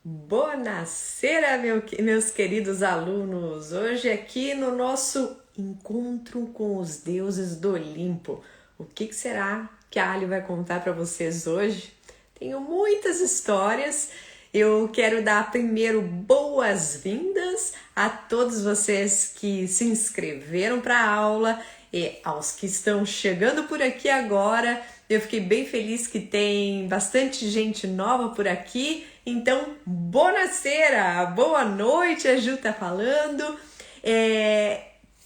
Buonasera, meus queridos alunos! Hoje aqui no nosso encontro com os deuses do Olimpo. O que será que a Ali vai contar para vocês hoje? Tenho muitas histórias. Eu quero dar primeiro boas-vindas a todos vocês que se inscreveram para a aula e aos que estão chegando por aqui agora. Eu fiquei bem feliz que tem bastante gente nova por aqui. Então, buonasera, boa noite, a Ju tá falando.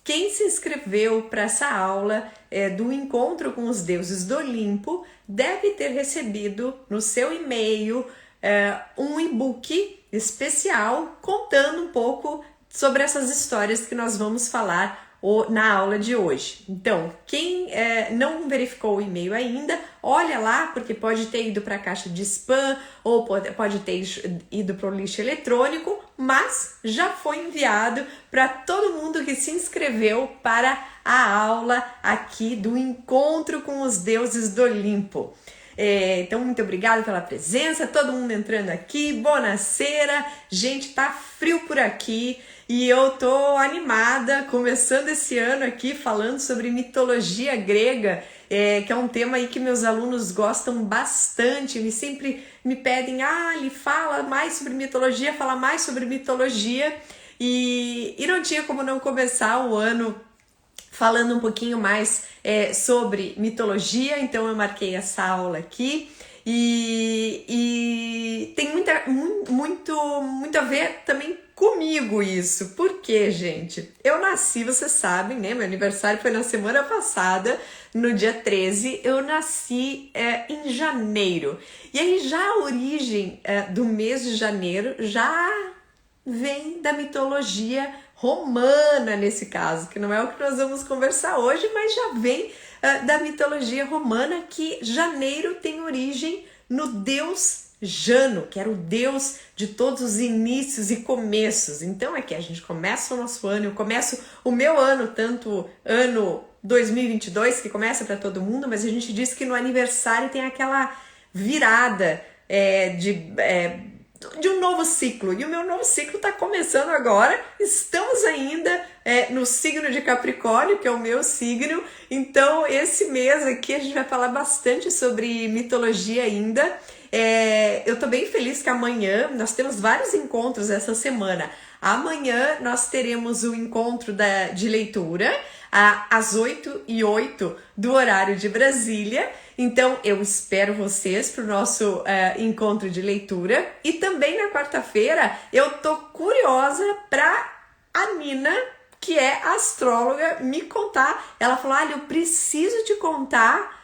Quem se inscreveu para essa aula do Encontro com os Deuses do Olimpo deve ter recebido no seu e-mail um e-book especial contando um pouco sobre essas histórias que nós vamos falar na aula de hoje. Então, quem não verificou o e-mail ainda, olha lá, porque pode ter ido para a caixa de spam ou pode ter ido para o lixo eletrônico, mas já foi enviado para todo mundo que se inscreveu para a aula aqui do Encontro com os Deuses do Olimpo. Então, muito obrigada pela presença, todo mundo entrando aqui, buonasera, gente, tá frio por aqui e eu tô animada, começando esse ano aqui falando sobre mitologia grega, que é um tema aí que meus alunos gostam bastante, sempre me pedem, Ali, fala mais sobre mitologia, fala mais sobre mitologia, e não tinha como não começar o ano falando um pouquinho mais sobre mitologia, então eu marquei essa aula aqui e tem muito a ver também comigo isso. Por quê, gente? Eu nasci, vocês sabem, né? Meu aniversário foi na semana passada, no dia 13, eu nasci em janeiro. E aí já a origem do mês de janeiro já vem da mitologia romana nesse caso, que não é o que nós vamos conversar hoje, mas já vem da mitologia romana, que janeiro tem origem no deus Jano, que era o deus de todos os inícios e começos. Então aqui a gente começa o nosso ano, eu começo o meu ano, tanto ano 2022, que começa para todo mundo, mas a gente diz que no aniversário tem aquela virada de um novo ciclo, e o meu novo ciclo está começando agora. Estamos ainda no signo de Capricórnio, que é o meu signo, então esse mês aqui a gente vai falar bastante sobre mitologia ainda. Eu tô bem feliz que amanhã nós temos vários encontros essa semana. Amanhã nós teremos o encontro de leitura às 8h08 do horário de Brasília. Então eu espero vocês para o nosso encontro de leitura. E também na quarta-feira eu tô curiosa para a Nina, que é astróloga, me contar. Ela falou, eu preciso te contar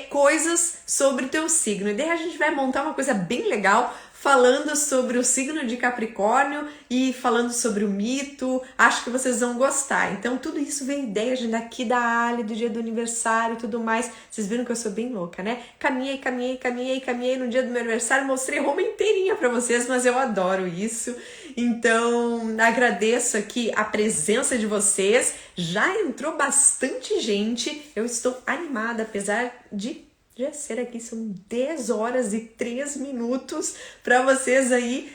coisas sobre o teu signo. E daí a gente vai montar uma coisa bem legal, falando sobre o signo de Capricórnio e falando sobre o mito. Acho que vocês vão gostar. Então tudo isso vem ideia daqui da Ali, do dia do aniversário e tudo mais. Vocês viram que eu sou bem louca, né? Caminhei no dia do meu aniversário, mostrei Roma inteirinha para vocês, mas eu adoro isso. Então agradeço aqui a presença de vocês. Já entrou bastante gente. Eu estou animada, apesar de já ser aqui, são 10h03 para vocês aí,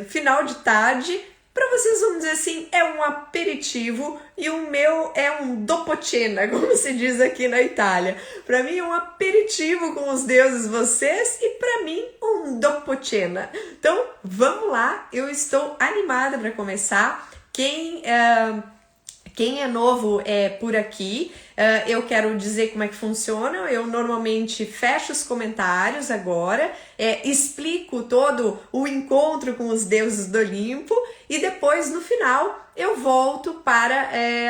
final de tarde, para vocês, vamos dizer assim, é um aperitivo, e o meu é um dopo cena, como se diz aqui na Itália. Para mim é um aperitivo com os deuses vocês, e para mim um dopo cena. Então vamos lá, eu estou animada para começar. Quem é novo por aqui, eu quero dizer como é que funciona. Eu normalmente fecho os comentários agora, explico todo o encontro com os deuses do Olimpo e depois, no final, eu volto para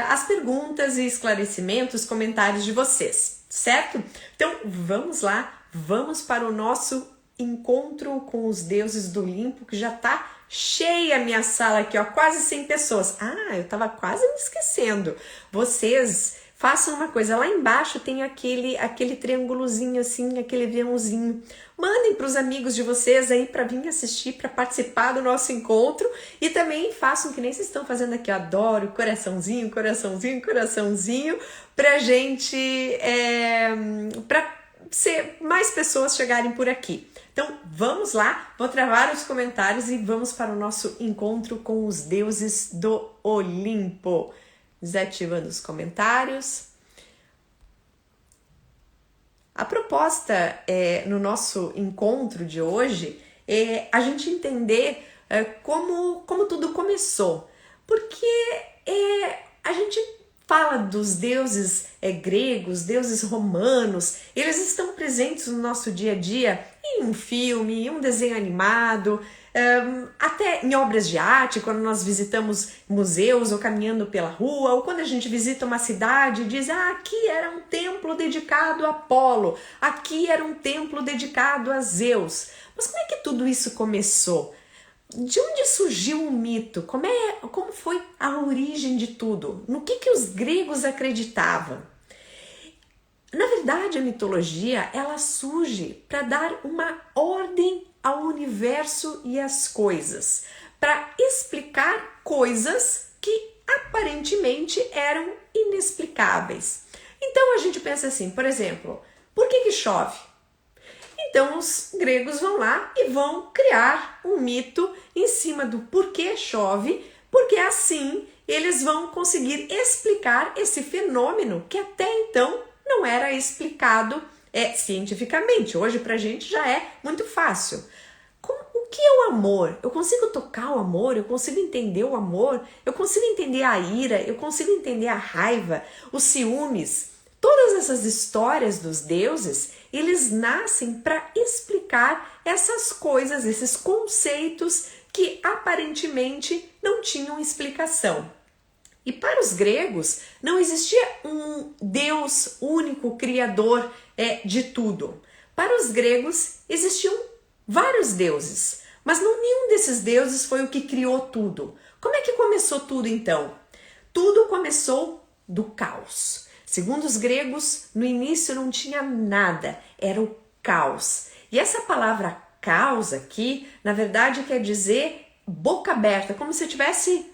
as perguntas e esclarecimentos, comentários de vocês, certo? Então, vamos lá, vamos para o nosso encontro com os deuses do Olimpo, que já está cheia a minha sala aqui, ó, quase 100 pessoas. Eu tava quase me esquecendo. Vocês façam uma coisa, lá embaixo tem aquele triângulozinho assim, aquele aviãozinho. Mandem para os amigos de vocês aí para vir assistir, para participar do nosso encontro, e também façam que nem vocês estão fazendo aqui, eu adoro coraçãozinho, pra gente, para mais pessoas chegarem por aqui. Então vamos lá, vou travar os comentários e vamos para o nosso encontro com os deuses do Olimpo. Desativando os comentários. A proposta no nosso encontro de hoje é a gente entender como tudo começou. Porque a gente fala dos deuses gregos, deuses romanos, eles estão presentes no nosso dia a dia em um filme, em um desenho animado, até em obras de arte, quando nós visitamos museus ou caminhando pela rua, ou quando a gente visita uma cidade e diz, aqui era um templo dedicado a Apolo, aqui era um templo dedicado a Zeus. Mas como é que tudo isso começou? De onde surgiu o mito? Como foi a origem de tudo? No que os gregos acreditavam? Na verdade, a mitologia ela surge para dar uma ordem ao universo e às coisas, para explicar coisas que aparentemente eram inexplicáveis. Então a gente pensa assim, por exemplo, por que chove? Então os gregos vão lá e vão criar um mito em cima do porquê chove, porque assim eles vão conseguir explicar esse fenômeno que até então não era explicado cientificamente. Hoje pra gente já é muito fácil. O que é o amor? Eu consigo tocar o amor? Eu consigo entender o amor? Eu consigo entender a ira? Eu consigo entender a raiva? Os ciúmes? Todas essas histórias dos deuses, eles nascem para explicar essas coisas, esses conceitos que aparentemente não tinham explicação. E para os gregos não existia um Deus único, criador de tudo. Para os gregos existiam vários deuses, mas nenhum desses deuses foi o que criou tudo. Como é que começou tudo então? Tudo começou do caos. Segundo os gregos, no início não tinha nada, era o caos. E essa palavra caos aqui, na verdade, quer dizer boca aberta, como se tivesse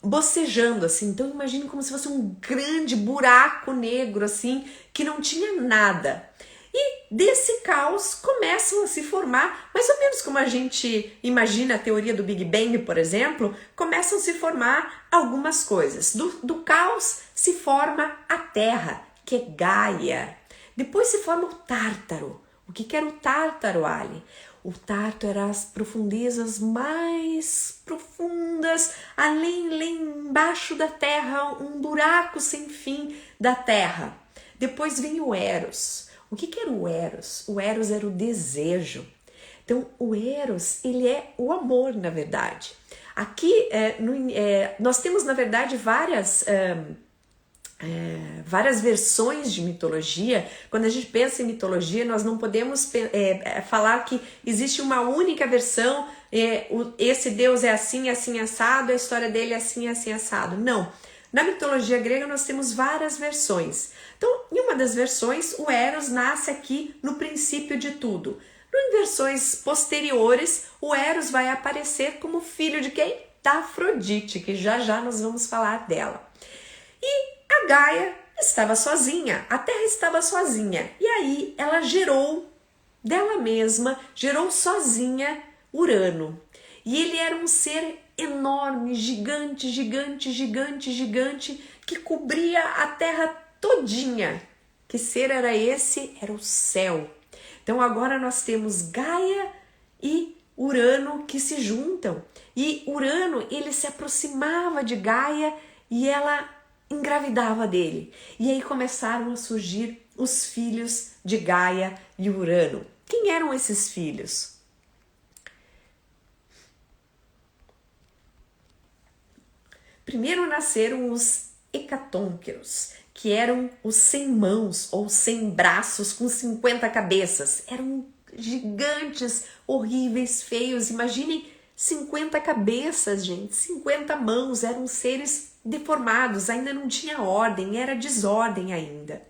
bocejando, assim. Então imagine como se fosse um grande buraco negro, assim, que não tinha nada. E desse caos começam a se formar, mais ou menos como a gente imagina a teoria do Big Bang, por exemplo, começam a se formar algumas coisas. Do caos se forma a Terra, que é Gaia. Depois se forma o Tártaro. O que era o Tártaro, Ali? O Tártaro era as profundezas mais profundas, além embaixo da Terra, um buraco sem fim da Terra. Depois vem o Eros. O que era o Eros? O Eros era o desejo. Então, o Eros, ele é o amor, na verdade. Aqui, nós temos, na verdade, várias versões de mitologia. Quando a gente pensa em mitologia, nós não podemos falar que existe uma única versão, esse Deus é assim, assado, a história dele é assim, assado. Não. Na mitologia grega nós temos várias versões. Então, em uma das versões, o Eros nasce aqui no princípio de tudo. Em versões posteriores, o Eros vai aparecer como filho de quem? Da Afrodite, que já nós vamos falar dela. E a Gaia estava sozinha, a Terra estava sozinha. E aí ela gerou dela mesma, gerou sozinha Urano. E ele era um ser enorme, gigante, que cobria a Terra todinha. Que ser era esse? Era o céu. Então agora nós temos Gaia e Urano que se juntam. E Urano, ele se aproximava de Gaia e ela engravidava dele. E aí começaram a surgir os filhos de Gaia e Urano. Quem eram esses filhos? Primeiro nasceram os hecatônqueros, que eram os 100 mãos ou 100 braços com 50 cabeças. Eram gigantes, horríveis, feios. Imaginem 50 cabeças, gente, 50 mãos, eram seres deformados, ainda não tinha ordem, era desordem ainda.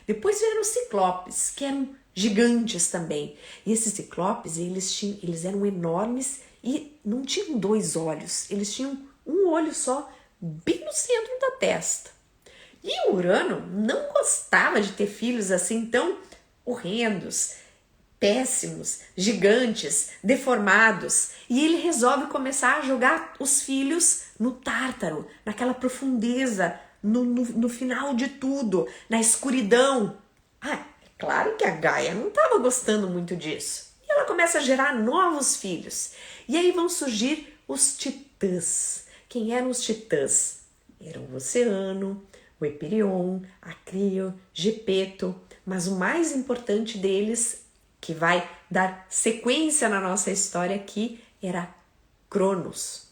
Depois vieram os ciclopes, que eram gigantes também. E esses ciclopes, eles eram enormes e não tinham 2 olhos, eles tinham um olho só, bem no centro da testa. E Urano não gostava de ter filhos assim tão horrendos. péssimos, gigantes, deformados, e ele resolve começar a jogar os filhos no Tártaro, naquela profundeza, no final de tudo, na escuridão. É claro que a Gaia não estava gostando muito disso. E ela começa a gerar novos filhos. E aí vão surgir os titãs. Quem eram os titãs? Eram o Oceano, o Epirion, a Cleo, Gepeto, mas o mais importante deles, que vai dar sequência na nossa história aqui, era Cronos.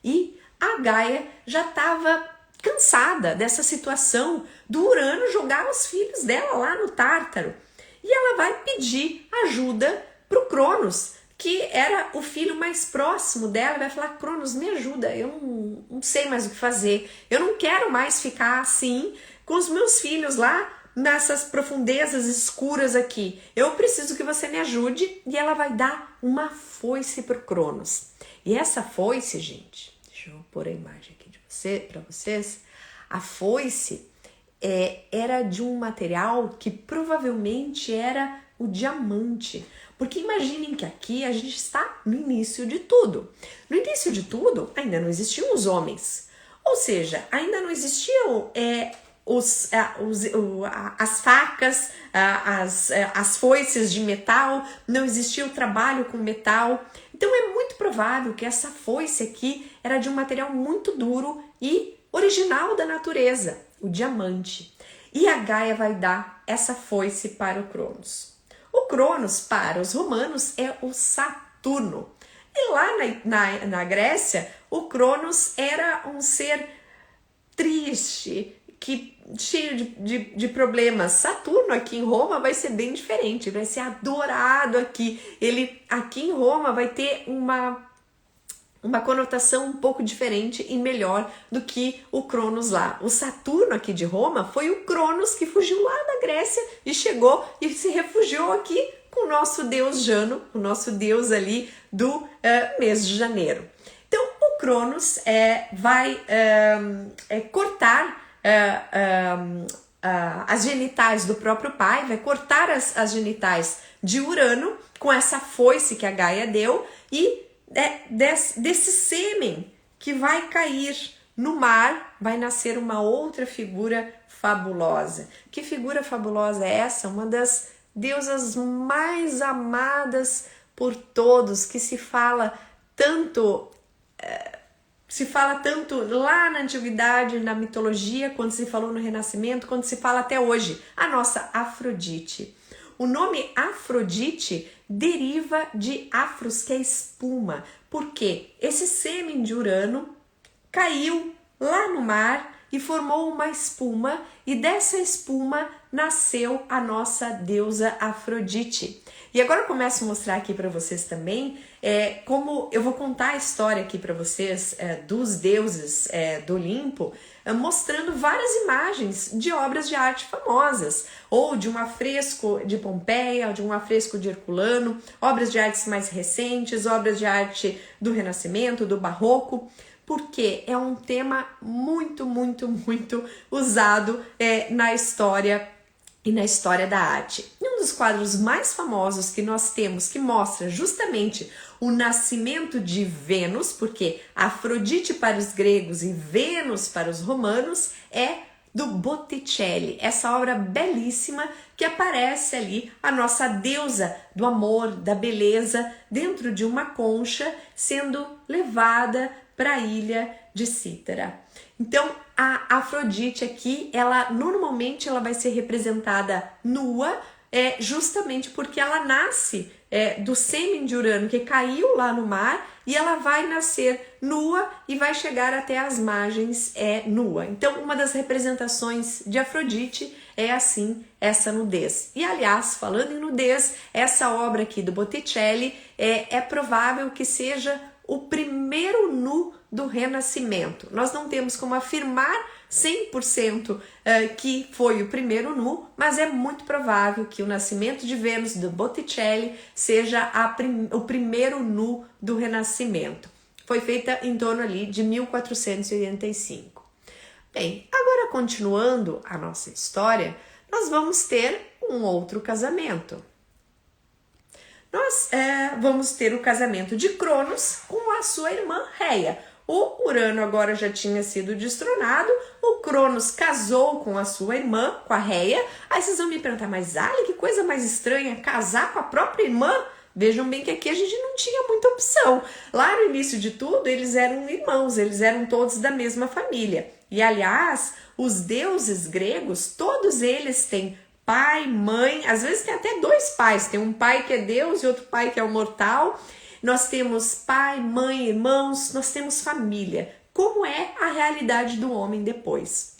E a Gaia já estava cansada dessa situação do Urano jogar os filhos dela lá no Tártaro. E ela vai pedir ajuda para o Cronos, que era o filho mais próximo dela, vai falar: Cronos, me ajuda, eu não sei mais o que fazer, eu não quero mais ficar assim com os meus filhos lá nessas profundezas escuras aqui, eu preciso que você me ajude. E ela vai dar uma foice para o Cronos. E essa foice, gente, deixa eu pôr a imagem aqui para vocês, a foice era de um material que provavelmente era o diamante. Porque imaginem que aqui a gente está no início de tudo. No início de tudo, ainda não existiam os homens. Ou seja, ainda não existiam as facas, as foices de metal, não existia o trabalho com metal. Então é muito provável que essa foice aqui era de um material muito duro e original da natureza, o diamante. E a Gaia vai dar essa foice para o Cronos. O Cronos, para os romanos, é o Saturno. E lá na Grécia, o Cronos era um ser triste, cheio de problemas. Saturno aqui em Roma vai ser bem diferente, vai ser adorado aqui. Ele aqui em Roma vai ter uma conotação um pouco diferente e melhor do que o Cronos lá. O Saturno aqui de Roma foi o Cronos que fugiu lá da Grécia e chegou e se refugiou aqui com o nosso deus Jano, o nosso deus ali do mês de janeiro. Então o Cronos vai cortar as genitais do próprio pai, vai cortar as genitais de Urano com essa foice que a Gaia deu, e desse sêmen que vai cair no mar vai nascer uma outra figura fabulosa. Que figura fabulosa é essa? Uma das deusas mais amadas por todos, que se fala tanto lá na antiguidade, na mitologia, quando se falou no Renascimento, quando se fala até hoje, a nossa Afrodite. O nome Afrodite deriva de afros, que é espuma, porque esse sêmen de Urano caiu lá no mar e formou uma espuma, e dessa espuma nasceu a nossa deusa Afrodite. E agora eu começo a mostrar aqui para vocês também como eu vou contar a história aqui para vocês dos deuses do Olimpo, mostrando várias imagens de obras de arte famosas, ou de um afresco de Pompeia, ou de um afresco de Herculano, obras de artes mais recentes, obras de arte do Renascimento, do Barroco, porque é um tema muito, muito, muito usado na história e na história da arte. E um dos quadros mais famosos que nós temos, que mostra justamente o nascimento de Vênus, porque Afrodite para os gregos e Vênus para os romanos, é do Botticelli, essa obra belíssima que aparece ali a nossa deusa do amor, da beleza, dentro de uma concha, sendo levada para a ilha de Cítara. Então, a Afrodite aqui, normalmente ela vai ser representada nua, justamente porque ela nasce do sêmen de Urano que caiu lá no mar, e ela vai nascer nua e vai chegar até as margens nua. Então, uma das representações de Afrodite é assim, essa nudez. E aliás, falando em nudez, essa obra aqui do Botticelli é provável que seja o primeiro nu do Renascimento. Nós não temos como afirmar 100% que foi o primeiro nu, mas é muito provável que o nascimento de Vênus do Botticelli seja o primeiro nu do Renascimento. Foi feita em torno ali de 1485. Bem, agora continuando a nossa história, nós vamos ter um outro casamento. nós vamos ter o casamento de Cronos com a sua irmã Reia. O Urano agora já tinha sido destronado, o Cronos casou com a sua irmã, com a Reia. Aí vocês vão me perguntar, mas olha que coisa mais estranha, casar com a própria irmã? Vejam bem que aqui a gente não tinha muita opção. Lá no início de tudo, eles eram irmãos, eles eram todos da mesma família. E aliás, os deuses gregos, todos eles têm pai, mãe, às vezes tem até dois pais, tem um pai que é Deus e outro pai que é o mortal. Nós temos pai, mãe, irmãos, nós temos família. Como é a realidade do homem depois?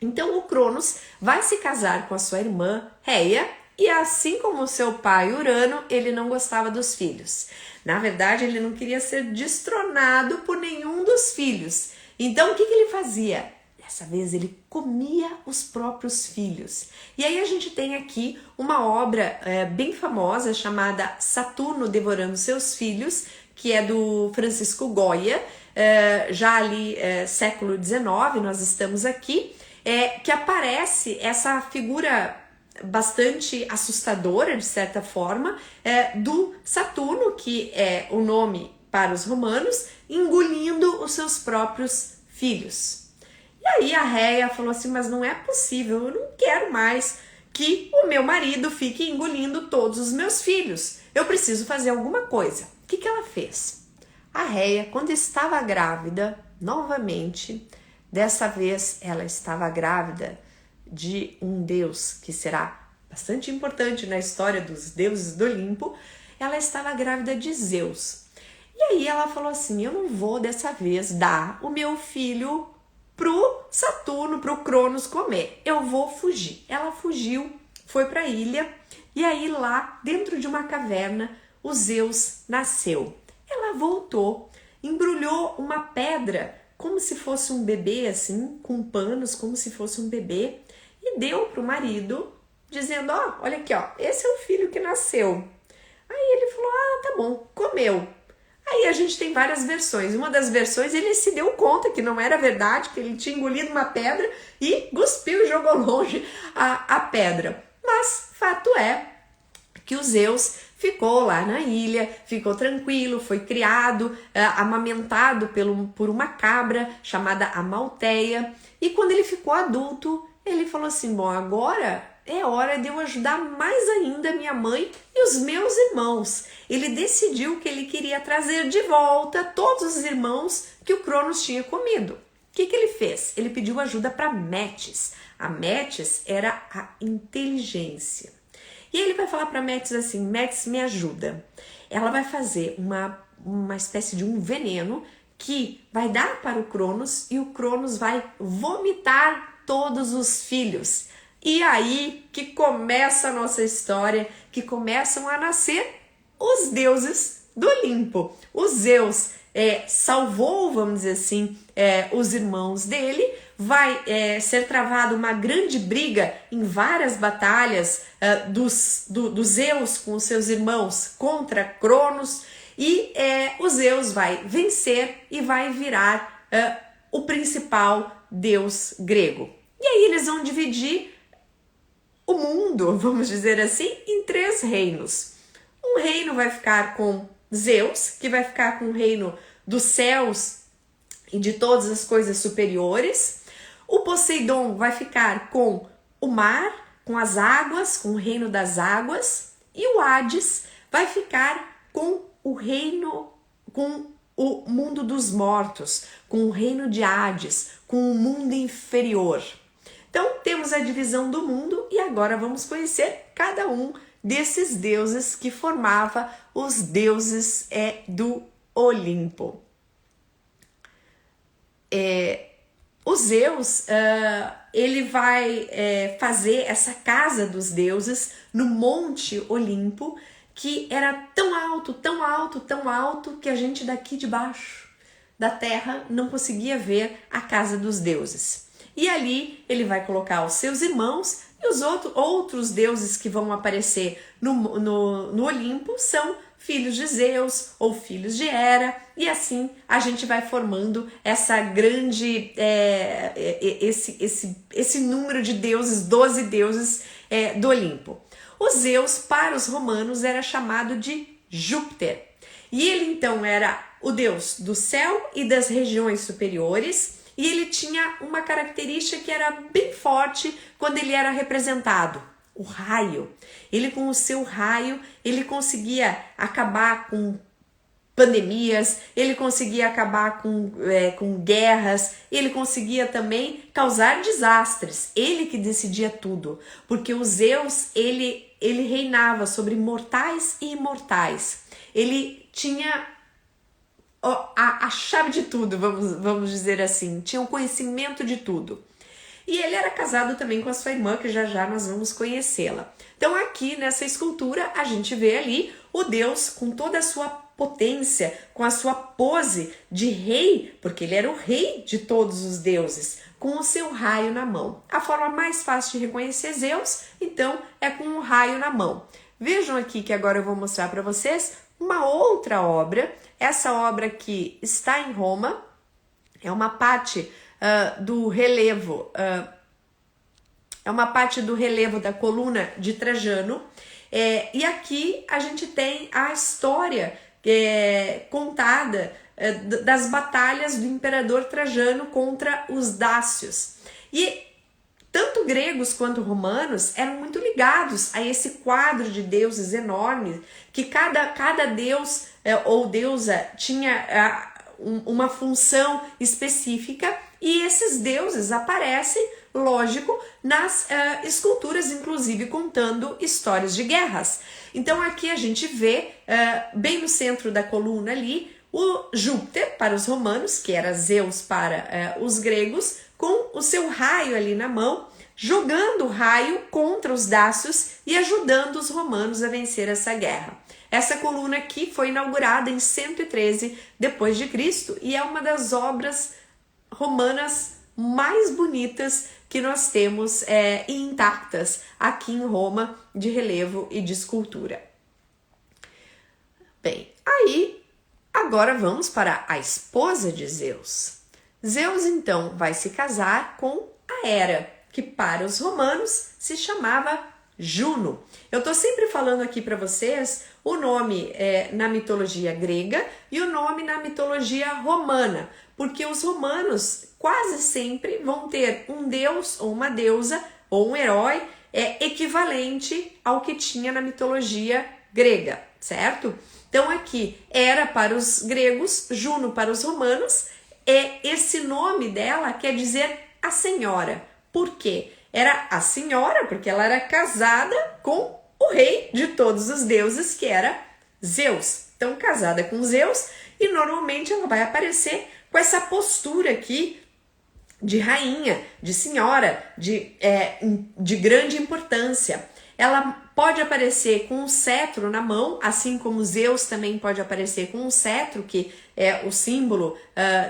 Então o Cronos vai se casar com a sua irmã Reia e assim como seu pai Urano, ele não gostava dos filhos. Na verdade, ele não queria ser destronado por nenhum dos filhos. Então o que ele fazia? Dessa vez ele comia os próprios filhos. E aí a gente tem aqui uma obra bem famosa chamada Saturno Devorando Seus Filhos, que é do Francisco Goya, já ali século XIX, nós estamos aqui, que aparece essa figura bastante assustadora, de certa forma, do Saturno, que é o nome para os romanos, engolindo os seus próprios filhos. E aí a Reia falou assim, mas não é possível, eu não quero mais que o meu marido fique engolindo todos os meus filhos. Eu preciso fazer alguma coisa. O que ela fez? A Reia, quando estava grávida, novamente, dessa vez ela estava grávida de um deus que será bastante importante na história dos deuses do Olimpo, ela estava grávida de Zeus. E aí ela falou assim, eu não vou dessa vez dar o meu filho pro Saturno, pro Cronos comer. Eu vou fugir. Ela fugiu, foi para a ilha e aí lá dentro de uma caverna o Zeus nasceu. Ela voltou, embrulhou uma pedra como se fosse um bebê assim, com panos como se fosse um bebê e deu pro marido dizendo, olha aqui, esse é o filho que nasceu. Aí ele falou, tá bom, comeu. Aí a gente tem várias versões. Uma das versões ele se deu conta que não era verdade, que ele tinha engolido uma pedra e cuspiu e jogou longe a pedra. Mas fato é que o Zeus ficou lá na ilha, ficou tranquilo, foi criado, amamentado por uma cabra chamada Amalteia. E quando ele ficou adulto, ele falou assim, bom, agora é hora de eu ajudar mais ainda minha mãe e os meus irmãos. Ele decidiu que ele queria trazer de volta todos os irmãos que o Cronos tinha comido. O que ele fez? Ele pediu ajuda para Metis. A Metis era a inteligência. E ele vai falar para Metis assim, Metis, me ajuda. Ela vai fazer uma espécie de um veneno que vai dar para o Cronos e o Cronos vai vomitar todos os filhos. E aí que começa a nossa história, que começam a nascer os deuses do Olimpo. O Zeus salvou, vamos dizer assim, os irmãos dele, vai ser travada uma grande briga em várias batalhas do Zeus com os seus irmãos contra Cronos, e o Zeus vai vencer e vai virar o principal deus grego. E aí eles vão dividir o mundo, vamos dizer assim, em 3 reinos. Um reino vai ficar com Zeus, que vai ficar com o reino dos céus e de todas as coisas superiores. O Poseidon vai ficar com o mar, com as águas, com o reino das águas. E o Hades vai ficar com o reino, com o mundo dos mortos, com o reino de Hades, com o mundo inferior. Então, temos a divisão do mundo e agora vamos conhecer cada um desses deuses que formava os deuses do Olimpo. O Zeus, ele vai fazer essa casa dos deuses no Monte Olimpo, que era tão alto, tão alto, tão alto, que a gente daqui de baixo da terra não conseguia ver a casa dos deuses. E ali ele vai colocar os seus irmãos e os outros deuses que vão aparecer no Olimpo são filhos de Zeus ou filhos de Hera, e assim a gente vai formando essa grande, esse número de deuses, 12 deuses do Olimpo. O Zeus, para os romanos, era chamado de Júpiter. E ele então era o deus do céu e das regiões superiores, e ele tinha uma característica que era bem forte quando ele era representado: o raio. Ele, com o seu raio, ele conseguia acabar com pandemias, ele conseguia acabar com guerras, ele conseguia também causar desastres. Ele que decidia tudo, porque o Zeus, ele reinava sobre mortais e imortais. Ele tinha a chave de tudo, vamos dizer assim, tinha o conhecimento de tudo. E ele era casado também com a sua irmã, que já já nós vamos conhecê-la. Então aqui nessa escultura a gente vê ali o Deus com toda a sua potência, com a sua pose de rei, porque ele era o rei de todos os deuses, com o seu raio na mão. A forma mais fácil de reconhecer Zeus, então, é com o raio na mão. Vejam aqui que agora eu vou mostrar para vocês uma outra obra. Essa obra aqui está em Roma, é uma parte do relevo, é uma parte do relevo da coluna de Trajano, e aqui a gente tem a história contada das batalhas do imperador Trajano contra os dácios. E tanto gregos quanto romanos eram muito ligados a esse quadro de deuses enorme, que cada deus ou deusa tinha uma função específica, e esses deuses aparecem, lógico, nas esculturas, inclusive contando histórias de guerras. Então aqui a gente vê, bem no centro da coluna ali, o Júpiter para os romanos, que era Zeus para os gregos, com o seu raio ali na mão, jogando o raio contra os dácios e ajudando os romanos a vencer essa guerra. Essa coluna aqui foi inaugurada em 113 depois de Cristo e é uma das obras romanas mais bonitas que nós temos intactas aqui em Roma, de relevo e de escultura. Bem, aí agora vamos para a esposa de Zeus. Zeus então vai se casar com a Hera, que para os romanos se chamava Juno. Eu tô sempre falando aqui para vocês o nome na mitologia grega e o nome na mitologia romana, porque os romanos quase sempre vão ter um deus ou uma deusa ou um herói equivalente ao que tinha na mitologia grega, certo? Então aqui, Hera para os gregos, Juno para os romanos, esse nome dela quer dizer a senhora. Por quê? Era a senhora porque ela era casada com o rei de todos os deuses, que era Zeus. Então, casada com Zeus, e normalmente ela vai aparecer com essa postura aqui de rainha, de senhora, de grande importância. Ela pode aparecer com um cetro na mão, assim como Zeus também pode aparecer com um cetro, que é o símbolo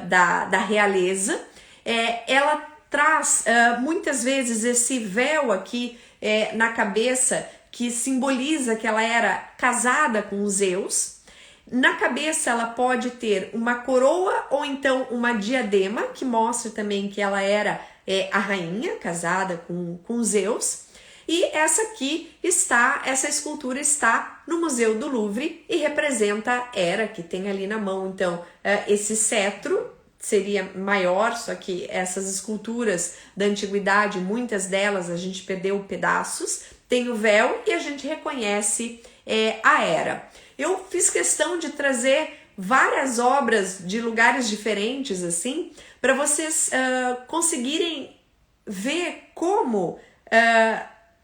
da realeza. Ela traz muitas vezes esse véu aqui na cabeça, que simboliza que ela era casada com Zeus. Na cabeça ela pode ter uma coroa ou então uma diadema, que mostra também que ela era a rainha, casada com Zeus. E essa escultura está no Museu do Louvre e representa Hera, que tem ali na mão, então, esse cetro. Seria maior, só que essas esculturas da antiguidade, muitas delas a gente perdeu pedaços, tem o véu e a gente reconhece a Hera. Eu fiz questão de trazer várias obras de lugares diferentes, assim, para vocês conseguirem ver como,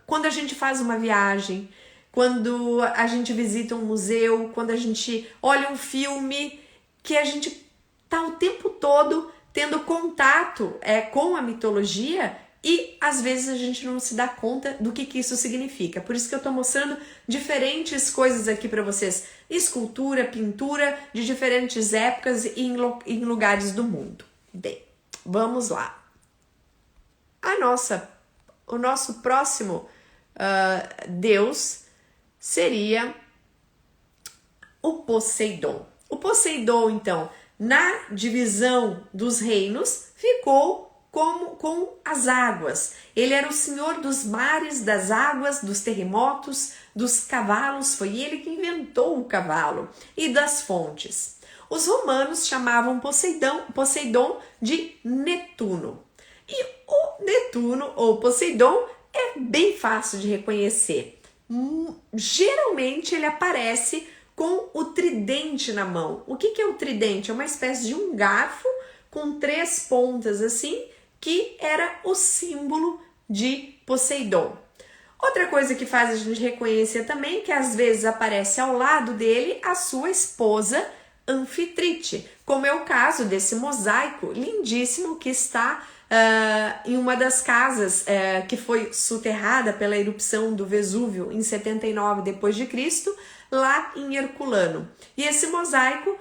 quando a gente faz uma viagem, quando a gente visita um museu, quando a gente olha um filme, que a gente está o tempo todo tendo contato com a mitologia e às vezes a gente não se dá conta do que isso significa. Por isso que eu estou mostrando diferentes coisas aqui para vocês. Escultura, pintura de diferentes épocas e em lugares do mundo. Bem, vamos lá. O nosso próximo deus seria o Poseidon. O Poseidon, então, na divisão dos reinos, ficou como com as águas. Ele era o senhor dos mares, das águas, dos terremotos, dos cavalos. Foi ele que inventou o cavalo e das fontes. Os romanos chamavam Poseidon de Netuno. E o Netuno ou Poseidon é bem fácil de reconhecer. Geralmente ele aparece com o tridente na mão. O que é o tridente? É uma espécie de um garfo com 3 pontas assim, que era o símbolo de Poseidon. Outra coisa que faz a gente reconhecer também é que às vezes aparece ao lado dele a sua esposa Anfitrite, como é o caso desse mosaico lindíssimo que está em uma das casas que foi soterrada pela erupção do Vesúvio em 79 d.C., lá em Herculano. E esse mosaico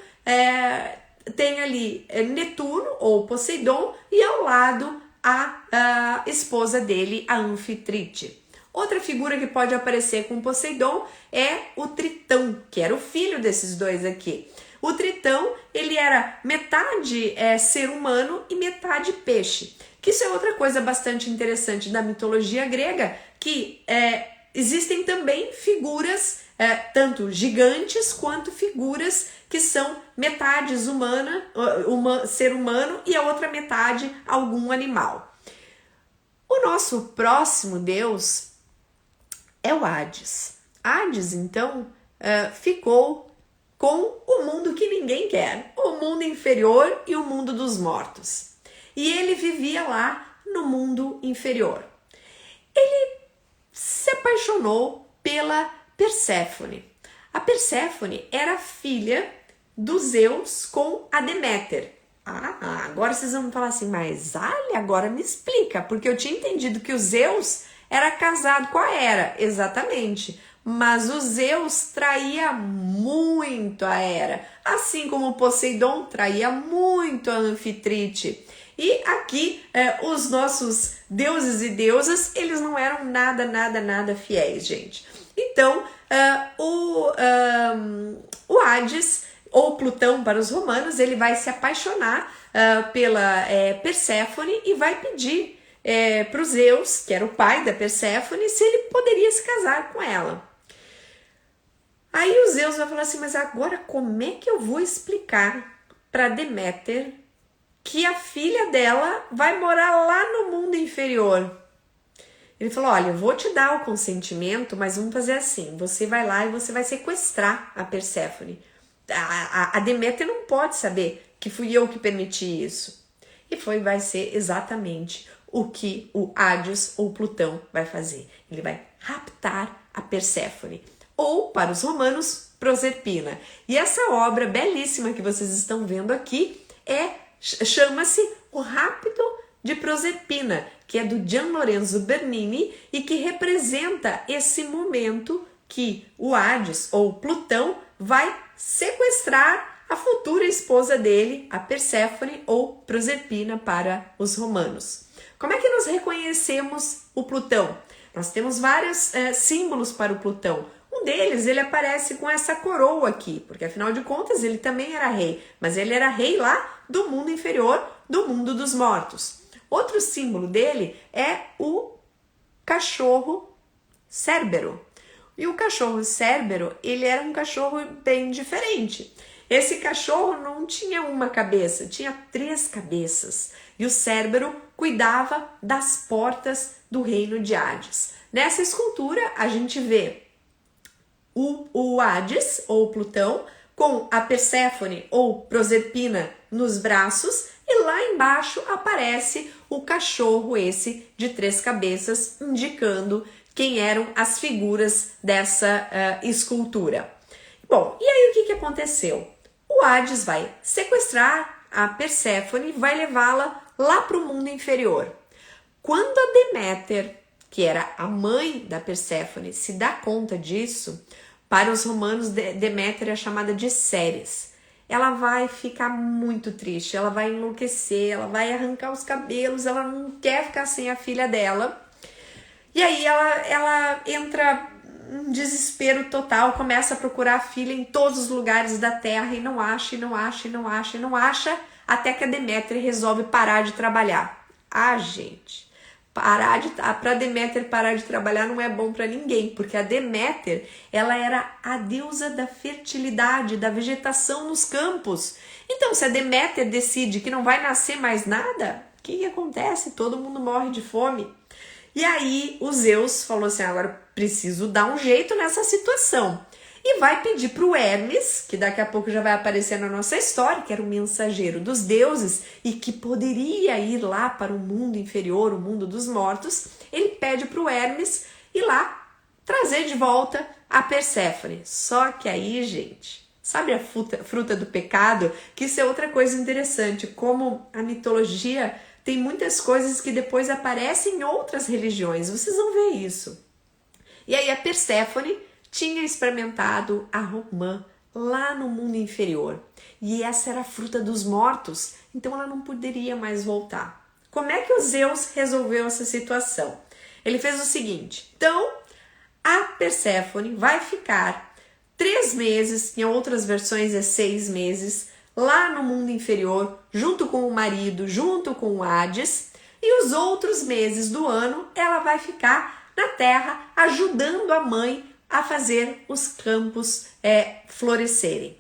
tem ali Netuno ou Poseidon e ao lado a esposa dele, a Anfitrite. Outra figura que pode aparecer com Poseidon é o Tritão, que era o filho desses dois aqui. O Tritão, ele era metade ser humano e metade peixe. Que isso é outra coisa bastante interessante da mitologia grega, que existem também figuras tanto gigantes quanto figuras que são metades ser humano e a outra metade algum animal. O nosso próximo deus é o Hades. Hades, então, ficou com o mundo que ninguém quer, o mundo inferior e o mundo dos mortos. E ele vivia lá no mundo inferior. Ele se apaixonou pela Perséfone. A Perséfone era filha do Zeus com a Deméter. Agora vocês vão falar assim, mas agora me explica, porque eu tinha entendido que o Zeus era casado com a Hera, exatamente. Mas o Zeus traía muito a Hera, assim como o Poseidon traía muito a Anfitrite. E aqui os nossos deuses e deusas, eles não eram nada fiéis, gente. Então, o Hades, ou Plutão para os romanos, ele vai se apaixonar pela Perséfone e vai pedir para o Zeus, que era o pai da Perséfone, se ele poderia se casar com ela. Aí o Zeus vai falar assim, mas agora como é que eu vou explicar para Deméter que a filha dela vai morar lá no mundo inferior? Ele falou, olha, eu vou te dar o consentimento, mas vamos fazer assim, você vai lá e você vai sequestrar a Perséfone. A Deméter não pode saber que fui eu que permiti isso. E vai ser exatamente o que o Hades ou Plutão vai fazer. Ele vai raptar a Perséfone. Ou, para os romanos, Proserpina. E essa obra belíssima que vocês estão vendo aqui chama-se O Rapto de Proserpina, que é do Gian Lorenzo Bernini e que representa esse momento que o Hades, ou Plutão, vai sequestrar a futura esposa dele, a Perséfone, ou Proserpina para os romanos. Como é que nós reconhecemos o Plutão? Nós temos vários símbolos para o Plutão. Um deles, ele aparece com essa coroa aqui, porque afinal de contas ele também era rei, mas ele era rei lá do mundo inferior, do mundo dos mortos. Outro símbolo dele é o cachorro Cérbero. E o cachorro Cérbero, ele era um cachorro bem diferente. Esse cachorro não tinha uma cabeça, tinha 3 cabeças. E o Cérbero cuidava das portas do reino de Hades. Nessa escultura, a gente vê o Hades, ou Plutão, com a Perséfone, ou Proserpina, nos braços, e lá embaixo aparece o cachorro esse de 3 cabeças, indicando quem eram as figuras dessa escultura. Bom, e aí o que aconteceu? O Hades vai sequestrar a Perséfone e vai levá-la lá para o mundo inferior. Quando a Deméter, que era a mãe da Perséfone, se dá conta disso, para os romanos Deméter é chamada de Ceres. Ela vai ficar muito triste, ela vai enlouquecer, ela vai arrancar os cabelos, ela não quer ficar sem a filha dela. E aí ela entra em desespero total, começa a procurar a filha em todos os lugares da terra e não acha, até que a Deméter resolve parar de trabalhar. Ah, gente, para Deméter parar de trabalhar não é bom para ninguém, porque a Deméter, ela era a deusa da fertilidade, da vegetação nos campos. Então, se a Deméter decide que não vai nascer mais nada, o que acontece? Todo mundo morre de fome. E aí o Zeus falou assim, agora preciso dar um jeito nessa situação. E vai pedir para o Hermes, que daqui a pouco já vai aparecer na nossa história, que era o mensageiro dos deuses e que poderia ir lá para o mundo inferior, o mundo dos mortos. Ele pede para o Hermes ir lá trazer de volta a Perséfone. Só que aí, gente, sabe a fruta do pecado? Que isso é outra coisa interessante, como a mitologia tem muitas coisas que depois aparecem em outras religiões. Vocês vão ver isso. E aí a Perséfone tinha experimentado a romã lá no mundo inferior. E essa era a fruta dos mortos, então ela não poderia mais voltar. Como é que o Zeus resolveu essa situação? Ele fez o seguinte, então a Perséfone vai ficar 3 meses, em outras versões é 6 meses, lá no mundo inferior, junto com o marido, junto com o Hades, e os outros meses do ano ela vai ficar na terra ajudando a mãe a fazer os campos florescerem.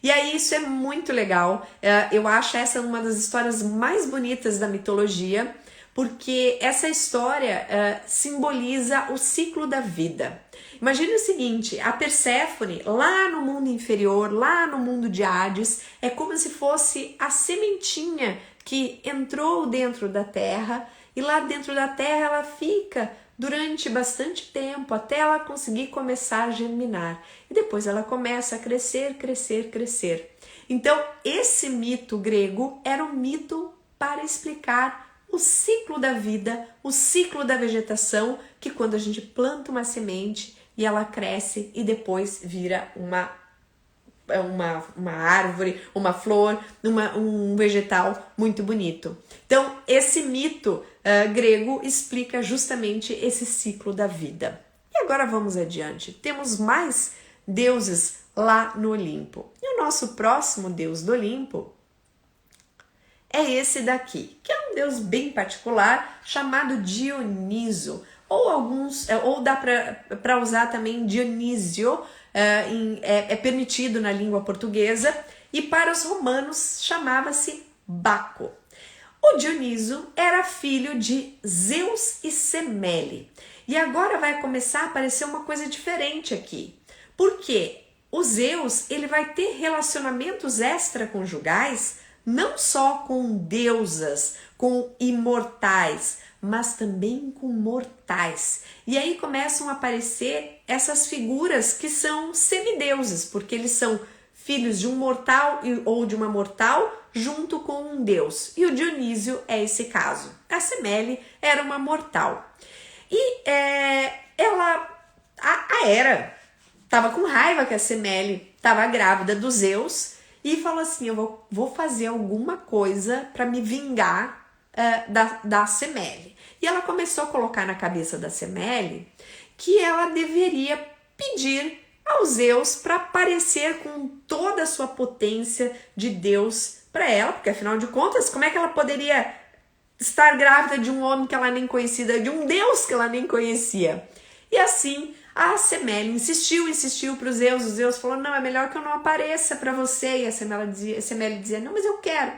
E aí isso é muito legal, eu acho essa uma das histórias mais bonitas da mitologia, porque essa história simboliza o ciclo da vida. Imagine o seguinte, a Perséfone lá no mundo inferior, lá no mundo de Hades, é como se fosse a sementinha que entrou dentro da terra e lá dentro da terra ela fica durante bastante tempo até ela conseguir começar a germinar. E depois ela começa a crescer, crescer, crescer. Então esse mito grego era um mito para explicar o ciclo da vida, o ciclo da vegetação, que quando a gente planta uma semente e ela cresce e depois vira uma árvore, uma flor, um vegetal muito bonito. Então, esse mito grego explica justamente esse ciclo da vida. E agora vamos adiante. Temos mais deuses lá no Olimpo. E o nosso próximo deus do Olimpo é esse daqui, que é um deus bem particular chamado Dioniso, ou dá para usar também Dionísio, é permitido na língua portuguesa, e para os romanos chamava-se Baco. O Dioniso era filho de Zeus e Semele. E agora vai começar a aparecer uma coisa diferente aqui. Porque o Zeus ele vai ter relacionamentos extraconjugais não só com deusas, com imortais, mas também com mortais. E aí começam a aparecer essas figuras que são semideuses, porque eles são filhos de um mortal ou de uma mortal junto com um deus. E o Dionísio é esse caso. A Semele era uma mortal. E a Hera estava com raiva que a Semele estava grávida do Zeus e falou assim, eu vou fazer alguma coisa para me vingar da Semele. E ela começou a colocar na cabeça da Semele que ela deveria pedir ao Zeus para aparecer com toda a sua potência de Deus para ela, porque afinal de contas, como é que ela poderia estar grávida de um homem que ela nem conhecia, de um Deus que ela nem conhecia? E assim, a Semele insistiu para o Zeus falou, não, é melhor que eu não apareça para você, e a Semele dizia, não, mas eu quero.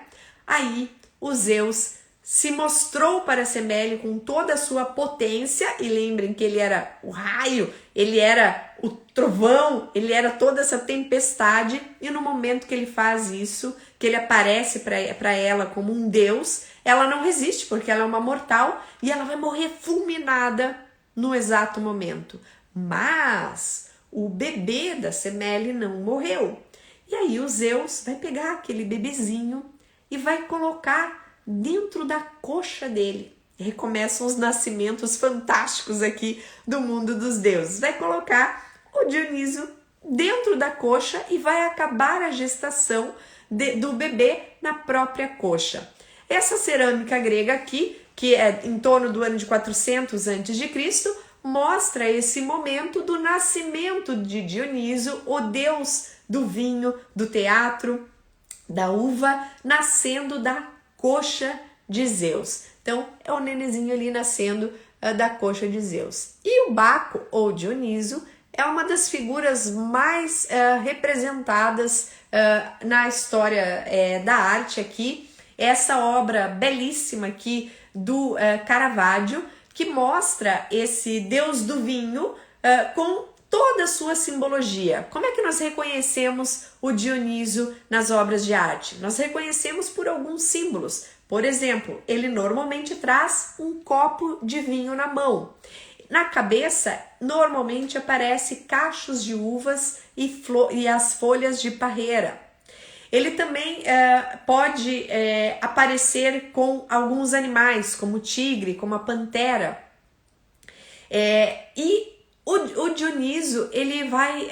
Aí, o Zeus se mostrou para a Semele com toda a sua potência, e lembrem que ele era o raio, ele era o trovão, ele era toda essa tempestade, e no momento que ele faz isso, que ele aparece para ela como um deus, ela não resiste, porque ela é uma mortal, e ela vai morrer fulminada no exato momento. Mas o bebê da Semele não morreu. E aí o Zeus vai pegar aquele bebezinho e vai colocar dentro da coxa dele. E aí começam os nascimentos fantásticos aqui do mundo dos deuses. Vai colocar o Dionísio dentro da coxa e vai acabar a gestação do bebê na própria coxa. Essa cerâmica grega aqui, que é em torno do ano de 400 a.C., mostra esse momento do nascimento de Dionísio, o deus do vinho, do teatro, da uva, nascendo da coxa de Zeus. Então é o nenezinho ali nascendo da coxa de Zeus. E o Baco, ou Dioniso, é uma das figuras mais representadas na história da arte aqui. Essa obra belíssima aqui do Caravaggio, que mostra esse deus do vinho com toda a sua simbologia. Como é que nós reconhecemos o Dioniso nas obras de arte? Nós reconhecemos por alguns símbolos. Por exemplo, ele normalmente traz um copo de vinho na mão. Na cabeça, normalmente aparece cachos de uvas e as folhas de parreira. Ele também pode aparecer com alguns animais, como o tigre, como a pantera. E o Dioniso, ele vai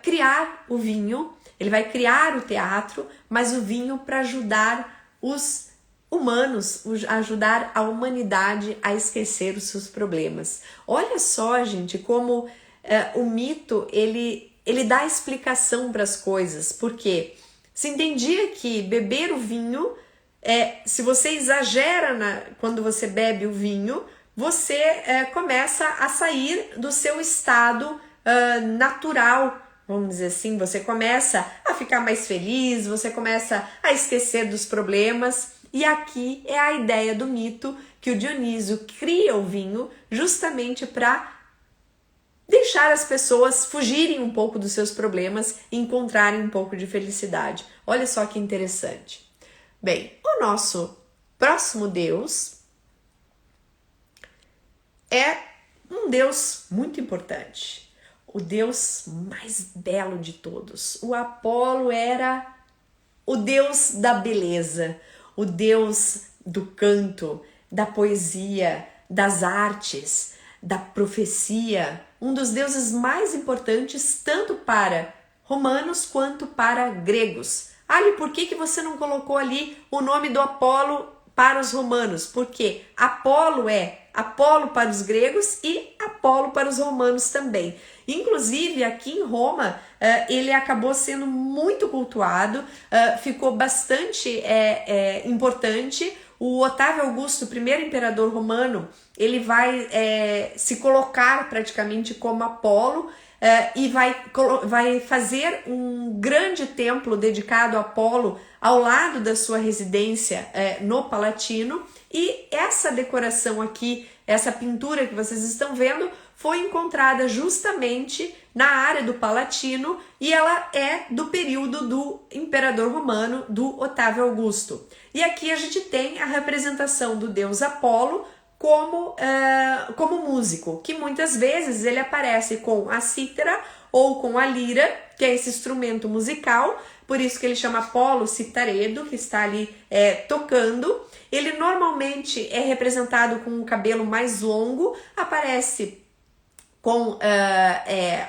criar o vinho, ele vai criar o teatro, mas o vinho para ajudar os humanos, ajudar a humanidade a esquecer os seus problemas. Olha só, gente, como o mito, ele dá explicação para as coisas, porque se entendia que beber o vinho, se você exagera quando você bebe o vinho, você começa a sair do seu estado natural, vamos dizer assim, você começa a ficar mais feliz, você começa a esquecer dos problemas. E aqui é a ideia do mito, que o Dioniso cria o vinho justamente para deixar as pessoas fugirem um pouco dos seus problemas e encontrarem um pouco de felicidade. Olha só que interessante. Bem, o nosso próximo deus é um deus muito importante, o deus mais belo de todos. O Apolo era o deus da beleza, o deus do canto, da poesia, das artes, da profecia, um dos deuses mais importantes tanto para romanos quanto para gregos. Ali, por que você não colocou ali o nome do Apolo para os romanos? Porque Apolo é Apolo para os gregos e Apolo para os romanos também. Inclusive, aqui em Roma, ele acabou sendo muito cultuado, ficou bastante importante. O Otávio Augusto, primeiro imperador romano, ele vai se colocar praticamente como Apolo e vai fazer um grande templo dedicado a Apolo ao lado da sua residência no Palatino. E essa decoração aqui, essa pintura que vocês estão vendo, foi encontrada justamente na área do Palatino e ela é do período do imperador romano, do Otávio Augusto. E aqui a gente tem a representação do deus Apolo como músico, que muitas vezes ele aparece com a cítara ou com a lira, que é esse instrumento musical, por isso que ele chama Apolo Citaredo, que está ali tocando. Ele normalmente é representado com um cabelo mais longo, aparece com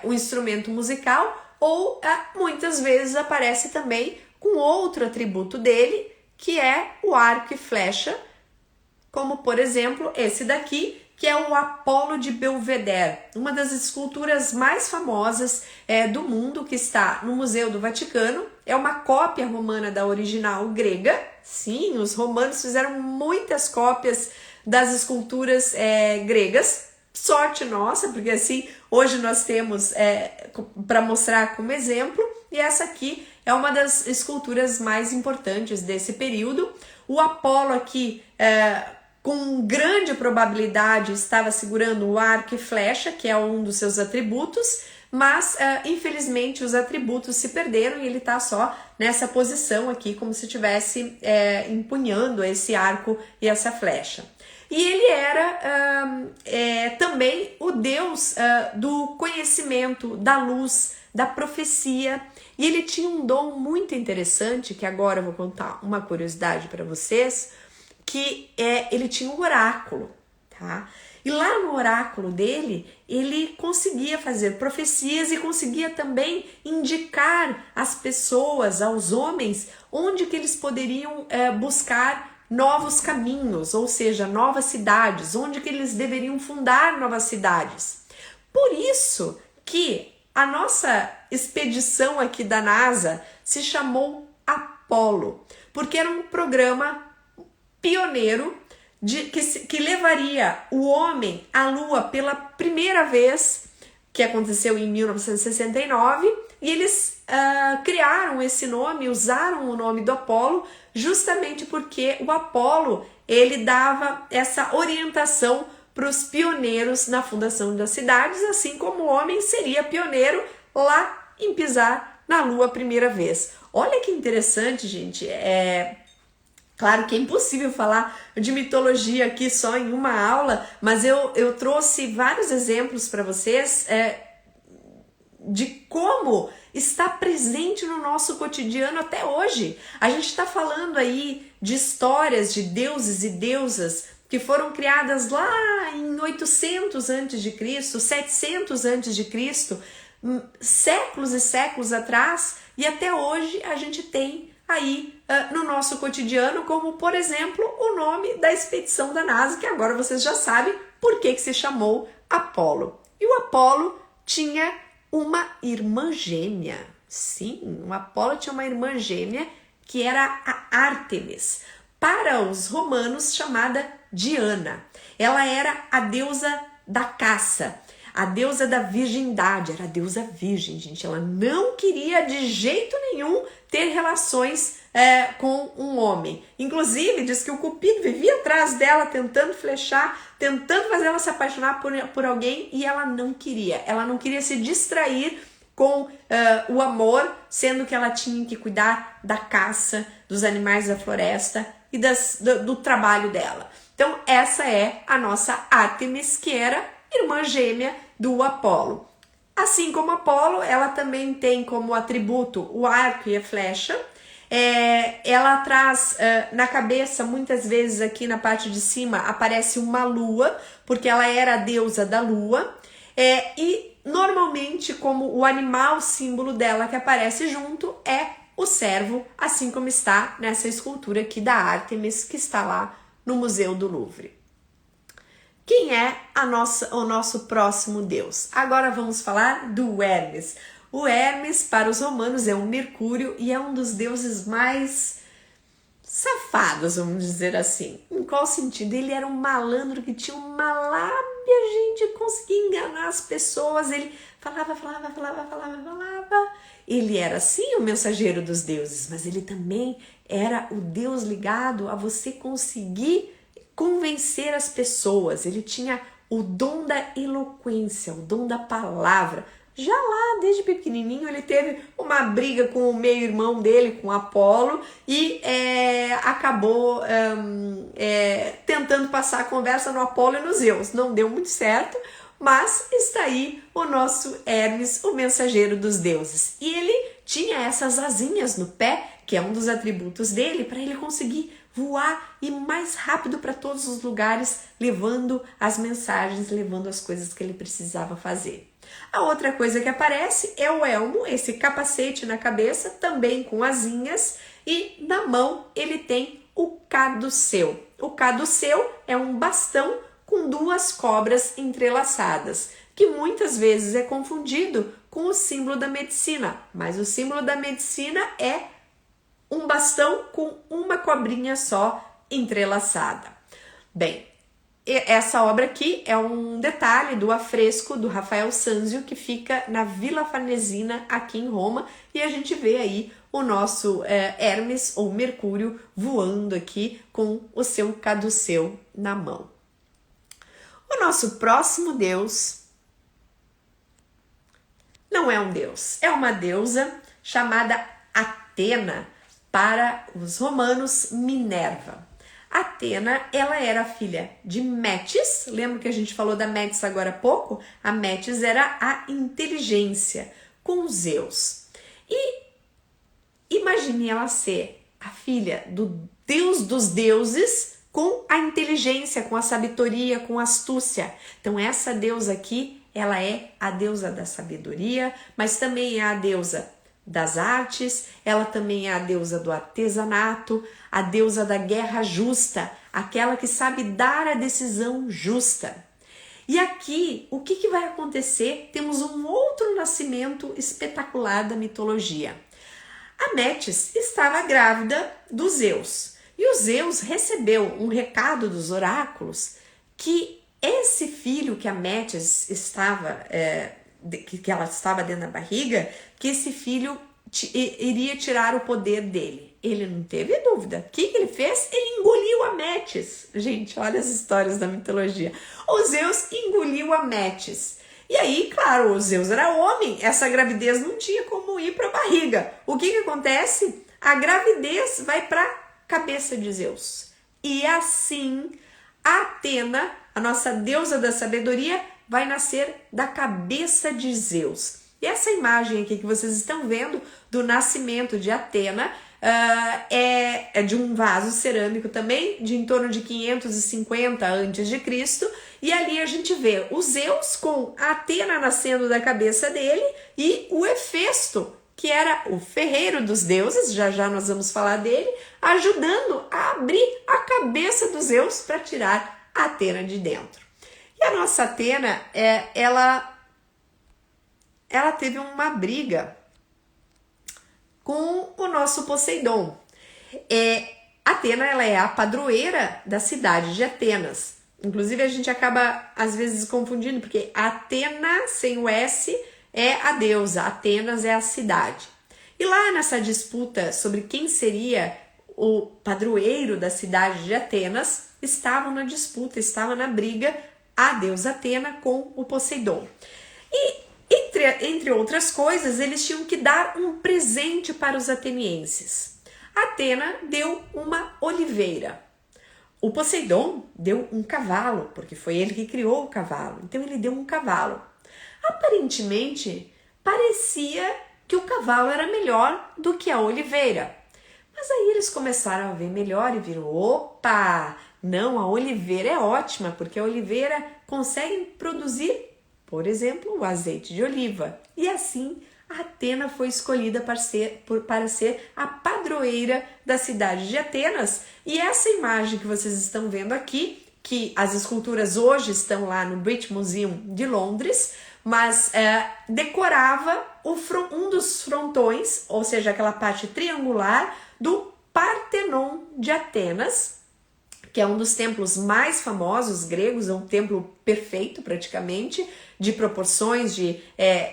o instrumento musical, ou muitas vezes aparece também com outro atributo dele, que é o arco e flecha, como por exemplo esse daqui, que é o Apolo de Belvedere, uma das esculturas mais famosas do mundo, que está no Museu do Vaticano. É uma cópia romana da original grega. Sim, os romanos fizeram muitas cópias das esculturas gregas. Sorte nossa, porque assim, hoje nós temos para mostrar como exemplo, e essa aqui é uma das esculturas mais importantes desse período. O Apolo aqui, com grande probabilidade, estava segurando o arco e flecha, que é um dos seus atributos, mas infelizmente os atributos se perderam e ele está só nessa posição aqui, como se estivesse empunhando esse arco e essa flecha. E ele era também o deus do conhecimento, da luz, da profecia. E ele tinha um dom muito interessante, que agora eu vou contar uma curiosidade para vocês, que ele tinha um oráculo, tá? E lá no oráculo dele, ele conseguia fazer profecias e conseguia também indicar às pessoas, aos homens, onde que eles poderiam buscar novos caminhos, ou seja, novas cidades, onde que eles deveriam fundar novas cidades. Por isso que a nossa expedição aqui da NASA se chamou Apolo, porque era um programa pioneiro que levaria o homem à Lua pela primeira vez, que aconteceu em 1969, e eles criaram esse nome, usaram o nome do Apolo, justamente porque o Apolo, ele dava essa orientação para os pioneiros na fundação das cidades, assim como o homem seria pioneiro lá em pisar na Lua a primeira vez. Olha que interessante, gente. Claro que é impossível falar de mitologia aqui só em uma aula, mas eu trouxe vários exemplos para vocês de como está presente no nosso cotidiano até hoje. A gente está falando aí de histórias de deuses e deusas que foram criadas lá em 800 a.C., 700 a.C., séculos e séculos atrás, e até hoje a gente tem aí no nosso cotidiano, como por exemplo o nome da expedição da NASA, que agora vocês já sabem por que se chamou Apolo. E o Apolo tinha uma irmã gêmea. Sim, o Apolo tinha uma irmã gêmea que era a Ártemis, para os romanos chamada Diana. Ela era a deusa da caça, a deusa da virgindade, era a deusa virgem, gente. Ela não queria de jeito nenhum ter relações com um homem. Inclusive, diz que o Cupido vivia atrás dela, tentando flechar, tentando fazer ela se apaixonar por alguém, e ela não queria. Ela não queria se distrair com o amor, sendo que ela tinha que cuidar da caça, dos animais da floresta e do trabalho dela. Então, essa é a nossa Ártemis, que era irmã gêmea do Apolo. Assim como Apolo, ela também tem como atributo o arco e a flecha. Ela traz na cabeça, muitas vezes aqui na parte de cima, aparece uma lua, porque ela era a deusa da lua. E normalmente, como o animal símbolo dela que aparece junto é o cervo, assim como está nessa escultura aqui da Ártemis, que está lá no Museu do Louvre. Quem é o nosso próximo deus? Agora vamos falar do Hermes. O Hermes, para os romanos, é um Mercúrio e é um dos deuses mais safados, vamos dizer assim. Em qual sentido? Ele era um malandro que tinha uma lábia, gente, conseguia enganar as pessoas. Ele falava. Ele era sim o mensageiro dos deuses, mas ele também era o deus ligado a você conseguir convencer as pessoas. Ele tinha o dom da eloquência, o dom da palavra. Já lá, desde pequenininho, ele teve uma briga com o meio-irmão dele, com Apolo, e acabou tentando passar a conversa no Apolo e no Zeus. Não deu muito certo, mas está aí o nosso Hermes, o mensageiro dos deuses. E ele tinha essas asinhas no pé, que é um dos atributos dele, para ele conseguir voar e ir mais rápido para todos os lugares, levando as mensagens, levando as coisas que ele precisava fazer. A outra coisa que aparece é o elmo, esse capacete na cabeça, também com asinhas, e na mão ele tem o caduceu. O caduceu é um bastão com duas cobras entrelaçadas, que muitas vezes é confundido com o símbolo da medicina, mas o símbolo da medicina é um bastão com uma cobrinha só entrelaçada. Bem, essa obra aqui é um detalhe do afresco do Rafael Sanzio, que fica na Vila Farnesina, aqui em Roma, e a gente vê aí o nosso Hermes, ou Mercúrio, voando aqui com o seu caduceu na mão. O nosso próximo deus não é um deus, é uma deusa chamada Atena, para os romanos, Minerva. Atena, ela era filha de Metis, lembra que a gente falou da Metis agora há pouco? A Metis era a inteligência, com Zeus. E imagine ela ser a filha do deus dos deuses com a inteligência, com a sabedoria, com a astúcia. Então essa deusa aqui, ela é a deusa da sabedoria, mas também é a deusa das artes, ela também é a deusa do artesanato, a deusa da guerra justa, aquela que sabe dar a decisão justa. E aqui, o que vai acontecer? Temos um outro nascimento espetacular da mitologia. A Metis estava grávida dos Zeus, E o Zeus recebeu um recado dos oráculos que esse filho que a Metis estava, que ela estava dentro da barriga, que esse filho iria tirar o poder dele. Ele não teve dúvida. O que ele fez? Ele engoliu a Metis. Gente, olha as histórias da mitologia. O Zeus engoliu a Metis. E aí, claro, o Zeus era homem, essa gravidez não tinha como ir para a barriga. O que acontece? A gravidez vai para a cabeça de Zeus. E assim, Atena, a nossa deusa da sabedoria, vai nascer da cabeça de Zeus. E essa imagem aqui que vocês estão vendo do nascimento de Atena é de um vaso cerâmico também, de em torno de 550 a.C. E ali a gente vê o Zeus com a Atena nascendo da cabeça dele e o Hefesto, que era o ferreiro dos deuses, já já nós vamos falar dele, ajudando a abrir a cabeça dos Zeus para tirar a Atena de dentro. E a nossa Atena, ela teve uma briga com o nosso Poseidon. Atena, ela é a padroeira da cidade de Atenas. Inclusive a gente acaba às vezes confundindo, porque Atena sem o S é a deusa, Atenas é a cidade. E lá nessa disputa sobre quem seria o padroeiro da cidade de Atenas, estavam na disputa, estava na briga a deusa Atena com o Poseidon. E entre outras coisas, eles tinham que dar um presente para os atenienses. Atena deu uma oliveira. O Poseidon deu um cavalo, porque foi ele que criou o cavalo. Então ele deu um cavalo. Aparentemente, parecia que o cavalo era melhor do que a oliveira. Mas aí eles começaram a ver melhor e viram, opa, não, a oliveira é ótima, porque a oliveira consegue produzir, por exemplo, o azeite de oliva. E assim, Atena foi escolhida para ser a padroeira da cidade de Atenas. E essa imagem que vocês estão vendo aqui, que as esculturas hoje estão lá no British Museum de Londres, mas decorava um dos frontões, ou seja, aquela parte triangular do Partenon de Atenas, que é um dos templos mais famosos gregos, é um templo perfeito praticamente, de proporções, de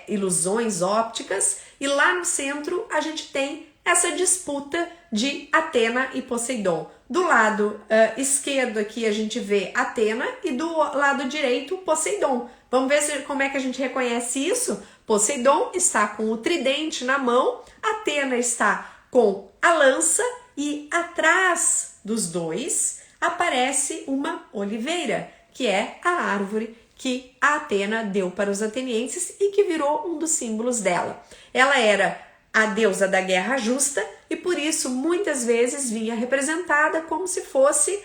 ilusões ópticas, e lá no centro a gente tem essa disputa de Atena e Poseidon. Do lado esquerdo aqui a gente vê Atena e do lado direito Poseidon. Vamos ver como é que a gente reconhece isso? Poseidon está com o tridente na mão, Atena está com a lança e atrás dos dois aparece uma oliveira, que é a árvore que a Atena deu para os atenienses e que virou um dos símbolos dela. Ela era a deusa da guerra justa e por isso muitas vezes vinha representada como se fosse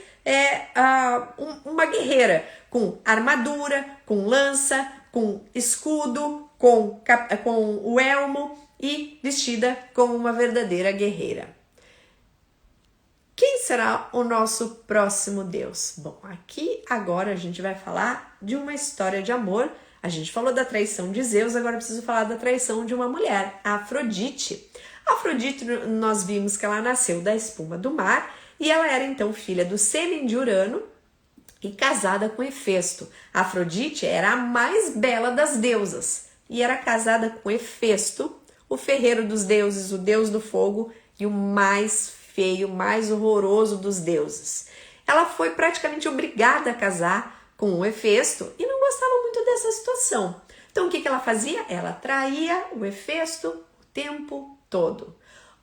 uma guerreira, com armadura, com lança, com escudo, com o elmo e vestida como uma verdadeira guerreira. Quem será o nosso próximo deus? Bom, aqui agora a gente vai falar de uma história de amor. A gente falou da traição de Zeus, agora eu preciso falar da traição de uma mulher, a Afrodite. A Afrodite, nós vimos que ela nasceu da espuma do mar e ela era então filha do sêmen de Urano e casada com Hefesto. A Afrodite era a mais bela das deusas e era casada com Hefesto, o ferreiro dos deuses, o deus do fogo e o mais feio, mais horroroso dos deuses. Ela foi praticamente obrigada a casar com o Hefesto e não gostava muito dessa situação. Então o que ela fazia? Ela traía o Hefesto o tempo todo.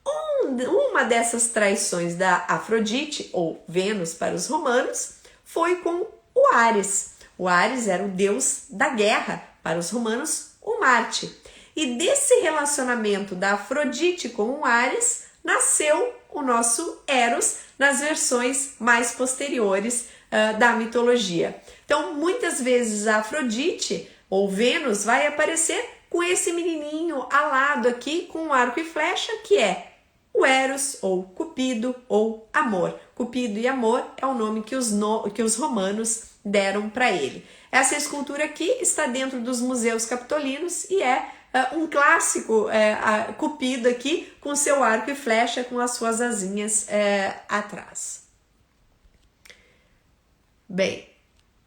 Uma dessas traições da Afrodite, ou Vênus para os romanos, foi com o Ares. O Ares era o deus da guerra, para os romanos, o Marte. E desse relacionamento da Afrodite com o Ares, nasceu o nosso Eros nas versões mais posteriores da mitologia. Então, muitas vezes a Afrodite ou Vênus vai aparecer com esse menininho alado aqui com um arco e flecha, que é o Eros ou Cupido ou Amor. Cupido e Amor é o nome que os romanos deram para ele. Essa escultura aqui está dentro dos museus capitolinos e é um clássico Cupido aqui com seu arco e flecha com as suas asinhas atrás. Bem,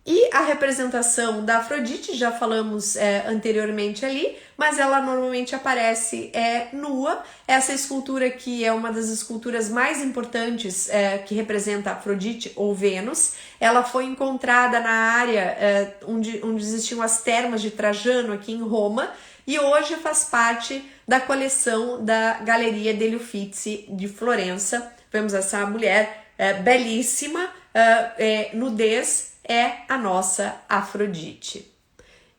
e a representação da Afrodite, já falamos anteriormente ali, mas ela normalmente aparece nua. Essa escultura aqui é uma das esculturas mais importantes que representa Afrodite ou Vênus. Ela foi encontrada na área onde existiam as termas de Trajano, aqui em Roma, e hoje faz parte da coleção da Galeria degli Uffizi de Florença. Vemos essa mulher belíssima, nudez, é a nossa Afrodite.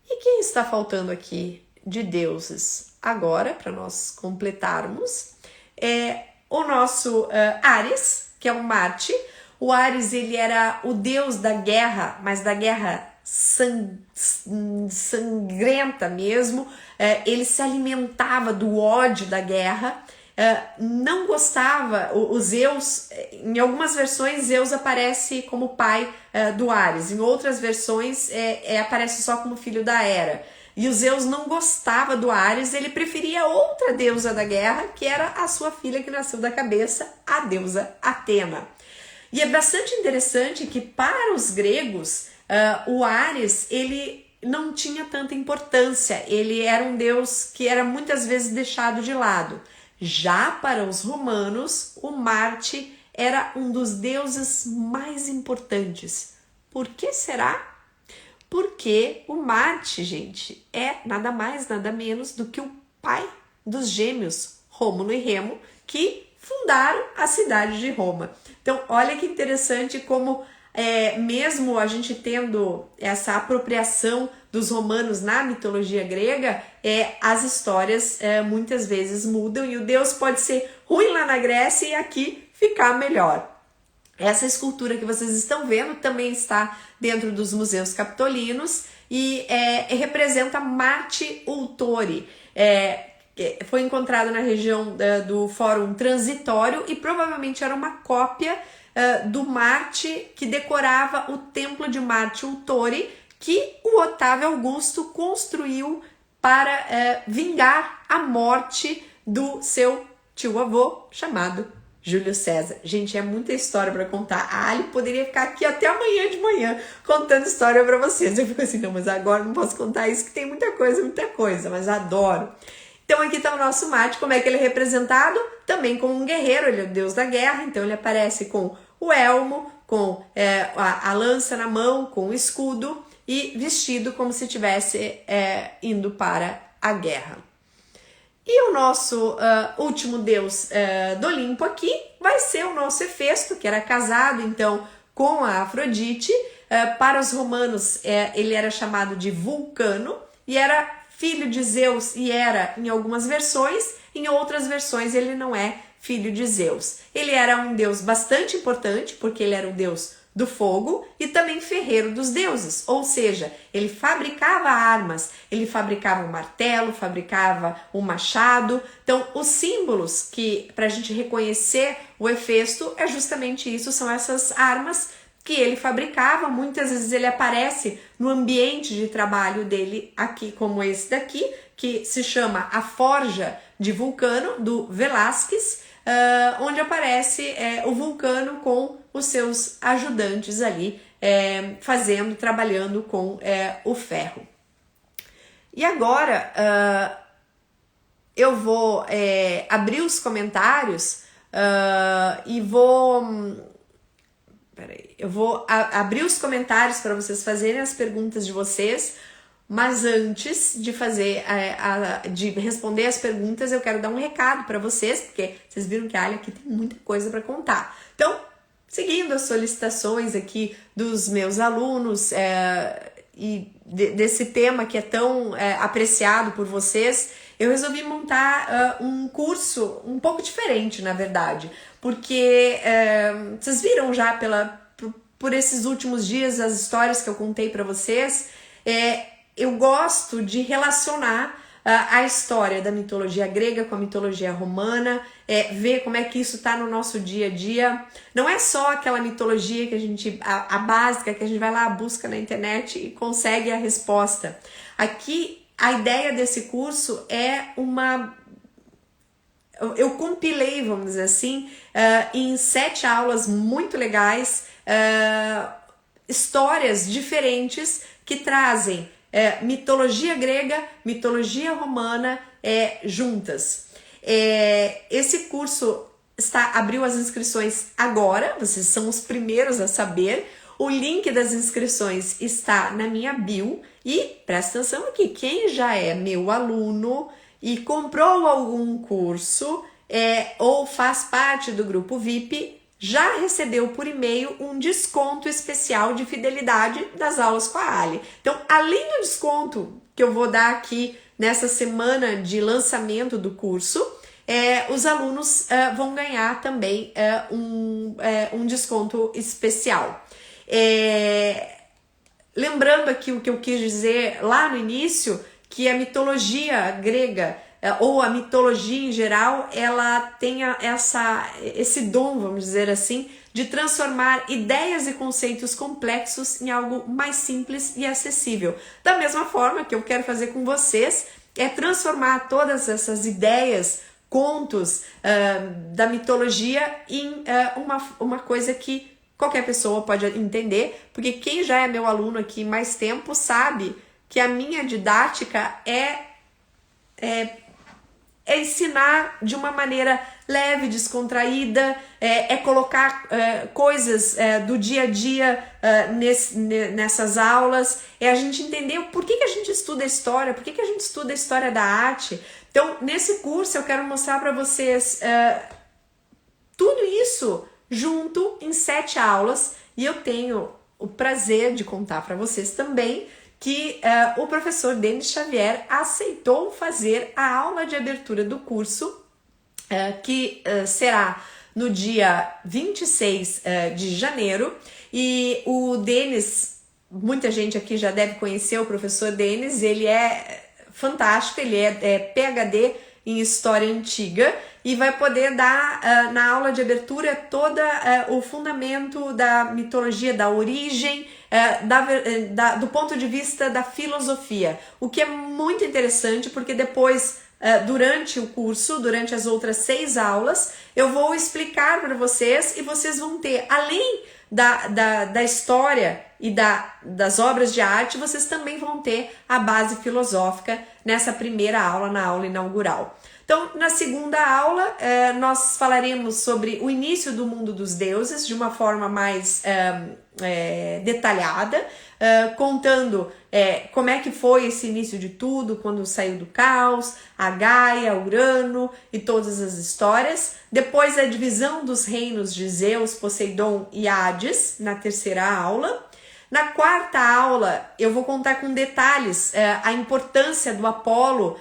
E quem está faltando aqui de deuses agora, para nós completarmos, é o nosso Ares, que é um Marte. O Ares, ele era o deus da guerra, mas da guerra sangrenta mesmo. Ele se alimentava do ódio da guerra. Não gostava, o Zeus, em algumas versões Zeus aparece como pai do Ares, em outras versões aparece só como filho da Hera. E o Zeus não gostava do Ares, ele preferia outra deusa da guerra, que era a sua filha que nasceu da cabeça, a deusa Atena. E é bastante interessante que para os gregos, o Ares, ele não tinha tanta importância, ele era um deus que era muitas vezes deixado de lado. Já para os romanos, o Marte era um dos deuses mais importantes. Por que será? Porque o Marte, gente, é nada mais, nada menos do que o pai dos gêmeos, Rômulo e Remo, que fundaram a cidade de Roma. Então, olha que interessante como mesmo a gente tendo essa apropriação dos romanos na mitologia grega, as histórias muitas vezes mudam e o deus pode ser ruim lá na Grécia e aqui ficar melhor. Essa escultura que vocês estão vendo também está dentro dos museus capitolinos e representa Marte Ultori. Foi encontrado na região do Fórum Transitório e provavelmente era uma cópia do Marte que decorava o templo de Marte Ultori, que o Otávio Augusto construiu para vingar a morte do seu tio-avô chamado Júlio César. Gente, é muita história para contar. A Ali poderia ficar aqui até amanhã de manhã contando história para vocês. Eu fico assim, não, mas agora não posso contar isso, que tem muita coisa, mas adoro. Então aqui está o nosso Marte. Como é que ele é representado? Também como um guerreiro, ele é o deus da guerra, então ele aparece com o elmo, com a lança na mão, com o escudo e vestido como se estivesse indo para a guerra. E o nosso último deus do Olimpo aqui vai ser o nosso Hefesto, que era casado então com a Afrodite. Para os romanos ele era chamado de Vulcano e era filho de Zeus e Hera em algumas versões, em outras versões ele não é filho de Zeus. Ele era um deus bastante importante porque ele era o deus do fogo e também ferreiro dos deuses, ou seja, ele fabricava armas, ele fabricava um martelo, fabricava um machado. Então os símbolos que para a gente reconhecer o Hefesto é justamente isso, são essas armas que ele fabricava. Muitas vezes ele aparece no ambiente de trabalho dele aqui, como esse daqui, que se chama A Forja de Vulcano, do Velázquez, onde aparece o Vulcano com os seus ajudantes ali, trabalhando com o ferro. E agora eu vou abrir os comentários e eu vou abrir os comentários para vocês fazerem as perguntas de vocês, mas antes de de responder as perguntas, eu quero dar um recado para vocês, porque vocês viram que a Ali aqui tem muita coisa para contar. Então, seguindo as solicitações aqui dos meus alunos e desse tema que é tão apreciado por vocês, eu resolvi montar um curso um pouco diferente, na verdade, porque vocês viram já por esses últimos dias as histórias que eu contei para vocês. Eu gosto de relacionar a história da mitologia grega com a mitologia romana, ver como é que isso está no nosso dia a dia. Não é só aquela mitologia que a básica, que a gente vai lá, busca na internet e consegue a resposta. Aqui, a ideia desse curso eu compilei, vamos dizer assim, em 7 aulas muito legais, histórias diferentes que trazem mitologia grega, mitologia romana juntas. Esse curso abriu as inscrições agora, vocês são os primeiros a saber. O link das inscrições está na minha bio e presta atenção aqui, quem já é meu aluno e comprou algum curso ou faz parte do grupo VIP, já recebeu por e-mail um desconto especial de fidelidade das aulas com a Ali. Então, além do desconto que eu vou dar aqui nessa semana de lançamento do curso, os alunos vão ganhar também um desconto especial. Lembrando aqui o que eu quis dizer lá no início, que a mitologia grega ou a mitologia em geral, ela tem esse dom, vamos dizer assim, de transformar ideias e conceitos complexos em algo mais simples e acessível. Da mesma forma que eu quero fazer com vocês, transformar todas essas ideias, contos da mitologia em uma coisa que qualquer pessoa pode entender, porque quem já é meu aluno aqui mais tempo sabe que a minha didática é ensinar de uma maneira leve, descontraída, colocar coisas do dia a dia nessas aulas, a gente entender por que a gente estuda a história, por que a gente estuda a história da arte. Então, nesse curso eu quero mostrar para vocês tudo isso junto em 7 aulas, e eu tenho o prazer de contar para vocês também que o professor Denis Xavier aceitou fazer a aula de abertura do curso, que será no dia 26 de janeiro, e o Denis, muita gente aqui já deve conhecer o professor Denis, ele é fantástico, ele é PhD em História Antiga, e vai poder dar na aula de abertura todo o fundamento da mitologia, da origem, do ponto de vista da filosofia, o que é muito interessante, porque depois, durante o curso, durante as outras 6 aulas, eu vou explicar para vocês, e vocês vão ter, além da história e das obras de arte, vocês também vão ter a base filosófica nessa primeira aula, na aula inaugural. Então, na segunda aula, nós falaremos sobre o início do mundo dos deuses de uma forma mais detalhada, contando como é que foi esse início de tudo, quando saiu do caos, a Gaia, Urano e todas as histórias. Depois, a divisão dos reinos de Zeus, Poseidon e Hades, na terceira aula. Na quarta aula, eu vou contar com detalhes a importância do Apolo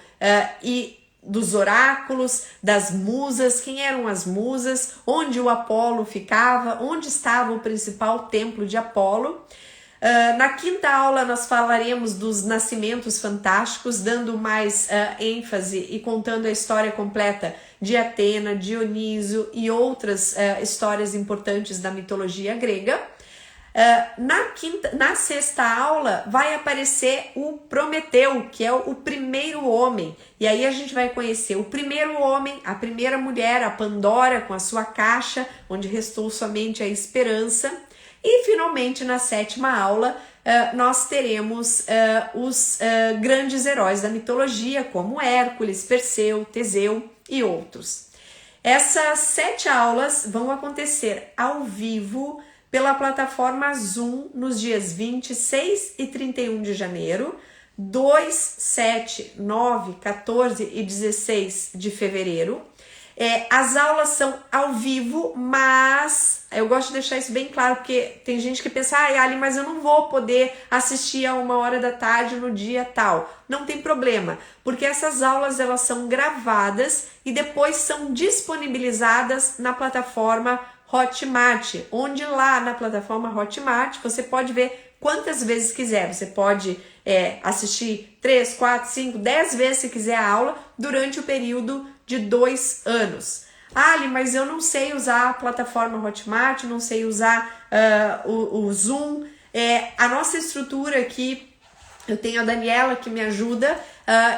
e dos oráculos, das musas, quem eram as musas, onde o Apolo ficava, onde estava o principal templo de Apolo. Na quinta aula nós falaremos dos nascimentos fantásticos, dando mais ênfase e contando a história completa de Atena, Dionísio e outras histórias importantes da mitologia grega. Na sexta aula vai aparecer o Prometeu, que é o primeiro homem, e aí a gente vai conhecer o primeiro homem, a primeira mulher, a Pandora com a sua caixa, onde restou somente a esperança. E finalmente na sétima aula nós teremos os grandes heróis da mitologia, como Hércules, Perseu, Teseu e outros. Essas 7 aulas vão acontecer ao vivo pela plataforma Zoom nos dias 26 e 31 de janeiro, 2, 7, 9, 14 e 16 de fevereiro. As aulas são ao vivo, mas eu gosto de deixar isso bem claro, porque tem gente que pensa, Ali, mas eu não vou poder assistir a 1h da tarde no dia tal. Não tem problema, porque essas aulas elas são gravadas e depois são disponibilizadas na plataforma Hotmart, onde lá na plataforma Hotmart você pode ver quantas vezes quiser. Você pode assistir 3, 4, 5, 10 vezes se quiser a aula durante o período de 2 anos. Ali, mas eu não sei usar a plataforma Hotmart, não sei usar o Zoom. A nossa estrutura aqui, eu tenho a Daniela que me ajuda,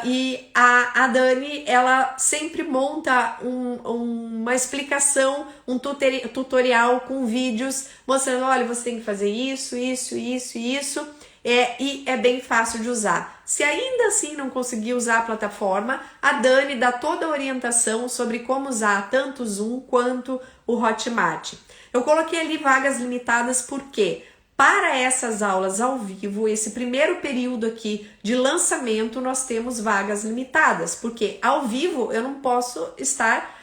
E a Dani, ela sempre monta uma explicação, um tutorial com vídeos mostrando, olha, você tem que fazer isso, isso, isso e isso. E é bem fácil de usar. Se ainda assim não conseguir usar a plataforma, a Dani dá toda a orientação sobre como usar tanto o Zoom quanto o Hotmart. Eu coloquei ali vagas limitadas porque para essas aulas ao vivo, esse primeiro período aqui de lançamento, nós temos vagas limitadas, porque ao vivo eu não posso estar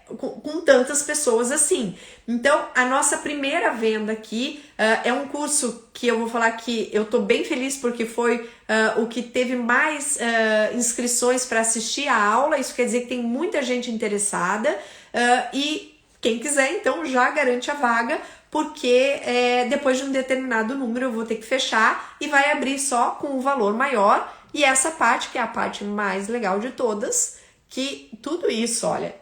com tantas pessoas assim. Então, a nossa primeira venda aqui é um curso que eu vou falar que eu tô bem feliz porque foi o que teve mais inscrições para assistir a aula. Isso quer dizer que tem muita gente interessada e quem quiser, então, já garante a vaga, porque depois de um determinado número eu vou ter que fechar e vai abrir só com um valor maior. E essa parte, que é a parte mais legal de todas, que tudo isso, olha,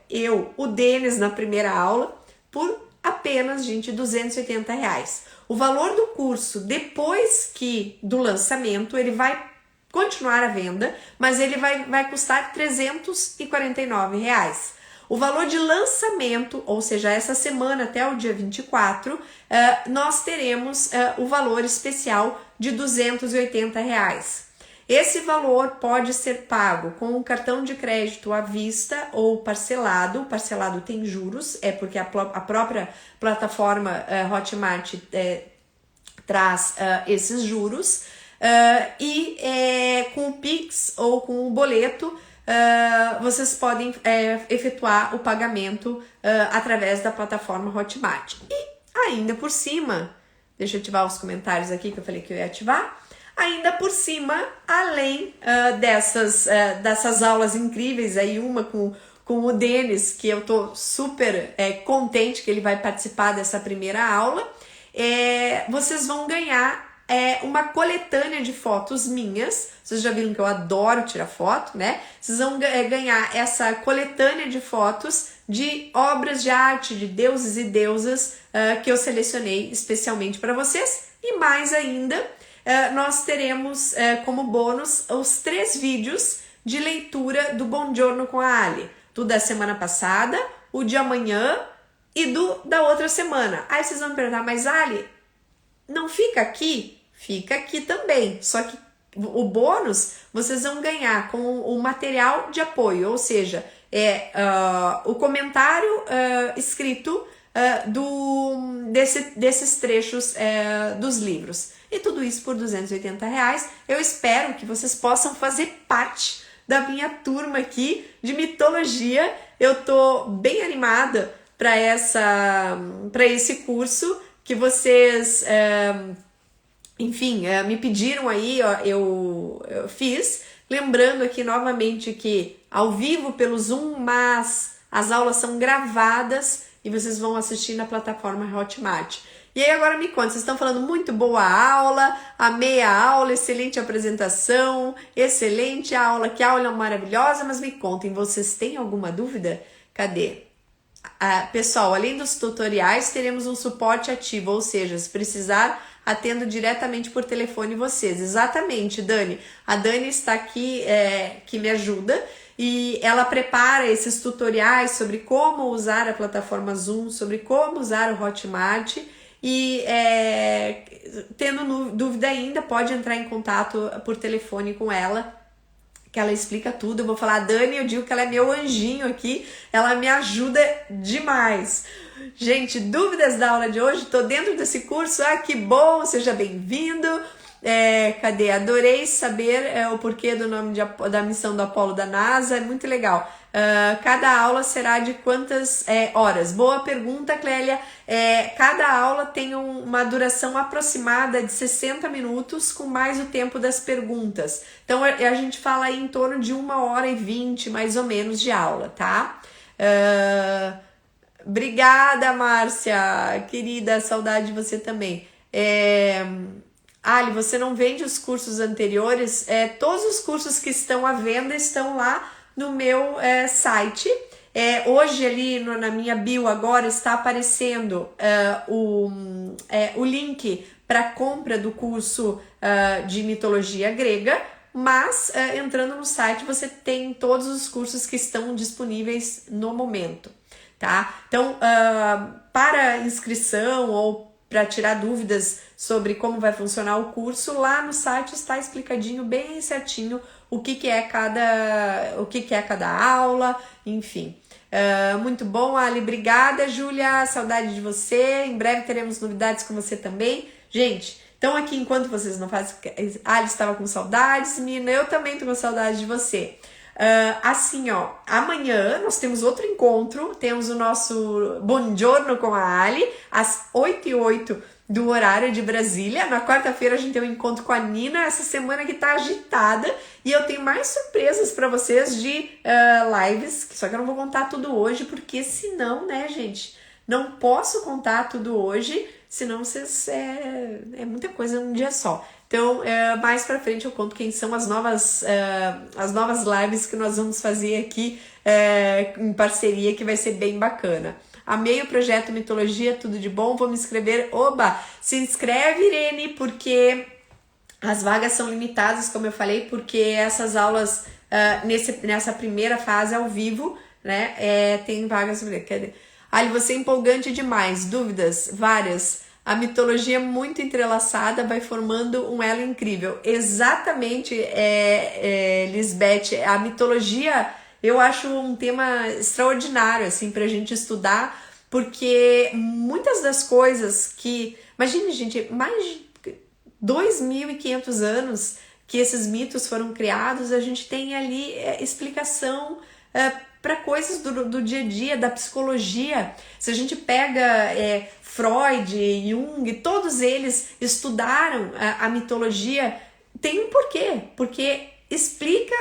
o Denis na primeira aula, por apenas, gente, R$280. O valor do curso, depois do lançamento, ele vai continuar à venda, mas ele vai custar R$349. O valor de lançamento, ou seja, essa semana até o dia 24, nós teremos o valor especial de R$280. Esse valor pode ser pago com um cartão de crédito à vista ou parcelado. O parcelado tem juros, porque a própria plataforma Hotmart traz esses juros. Com o Pix ou com o boleto, vocês podem efetuar o pagamento através da plataforma Hotmart. E ainda por cima, deixa eu ativar os comentários aqui que eu falei que eu ia ativar. Ainda por cima, além dessas aulas incríveis, aí uma com o Denis, que eu tô super contente que ele vai participar dessa primeira aula, vocês vão ganhar uma coletânea de fotos minhas. Vocês já viram que eu adoro tirar foto, né? Vocês vão ganhar essa coletânea de fotos de obras de arte, de deuses e deusas que eu selecionei especialmente para vocês. E mais ainda, nós teremos como bônus os 3 vídeos de leitura do Bom Giorno com a Ali. Do da semana passada, o de amanhã e da outra semana. Aí vocês vão me perguntar, mas Ali, não fica aqui? Fica aqui também. Só que o bônus vocês vão ganhar com o material de apoio, ou seja, o comentário escrito desses trechos dos livros. E tudo isso por R$280. Eu espero que vocês possam fazer parte da minha turma aqui de mitologia. Eu tô bem animada para esse curso que vocês, me pediram aí, eu fiz. Lembrando aqui novamente que ao vivo pelo Zoom, mas as aulas são gravadas e vocês vão assistir na plataforma Hotmart. E aí agora me conta, vocês estão falando muito boa aula, amei a aula, excelente apresentação, excelente a aula, que aula maravilhosa, mas me contem, vocês têm alguma dúvida? Cadê? Pessoal, além dos tutoriais, teremos um suporte ativo, ou seja, se precisar, atendo diretamente por telefone vocês. Exatamente, Dani. A Dani está aqui, que me ajuda, e ela prepara esses tutoriais sobre como usar a plataforma Zoom, sobre como usar o Hotmart. E tendo dúvida ainda, pode entrar em contato por telefone com ela, que ela explica tudo. Eu vou falar, Dani, eu digo que ela é meu anjinho aqui, ela me ajuda demais. Gente, dúvidas da aula de hoje? Tô dentro desse curso, que bom, seja bem-vindo. Cadê? Adorei saber o porquê do nome da missão do Apolo da NASA, é muito legal. Cada aula será de quantas horas? Boa pergunta, Clélia. Cada aula tem uma duração aproximada de 60 minutos, com mais o tempo das perguntas. Então, a gente fala aí em torno de 1h20, mais ou menos, de aula, tá? Obrigada, Márcia, querida, saudade de você também. Ali, você não vende os cursos anteriores? Todos os cursos que estão à venda estão lá no meu site. Hoje ali na minha bio agora está aparecendo o link para compra do curso de mitologia grega. mas entrando no site você tem todos os cursos que estão disponíveis no momento, tá? Então, para inscrição ou para tirar dúvidas sobre como vai funcionar o curso, lá no site está explicadinho bem certinho o que é cada aula, enfim. Muito bom, Ali, obrigada, Júlia, saudade de você, em breve teremos novidades com você também. Gente, então aqui enquanto vocês não fazem, Ali estava com saudades, menina, eu também tô com saudade de você. Assim, ó, amanhã nós temos outro encontro, temos o nosso Buongiorno com a Ali, às 8h08 do horário de Brasília. Na quarta-feira a gente tem um encontro com a Nina, essa semana que tá agitada, e eu tenho mais surpresas para vocês de lives, só que eu não vou contar tudo hoje, porque senão, né, gente, não posso contar tudo hoje, senão vocês é muita coisa num dia só. Então, mais pra frente eu conto quem são as novas lives que nós vamos fazer aqui em parceria, que vai ser bem bacana. Amei o projeto Mitologia, tudo de bom, vou me inscrever. Oba! Se inscreve, Irene, porque as vagas são limitadas, como eu falei, porque essas aulas nessa primeira fase ao vivo, né, tem vagas. Ali, você é empolgante demais. Dúvidas? Várias. A mitologia muito entrelaçada vai formando um elo incrível. Exatamente, Lisbeth. A mitologia eu acho um tema extraordinário assim, pra gente estudar, porque muitas das coisas que... Imagine, gente, mais de 2.500 anos que esses mitos foram criados, a gente tem ali explicação para coisas do dia a dia, da psicologia. Se a gente pega Freud, Jung, todos eles estudaram a mitologia, tem um porquê, porque explica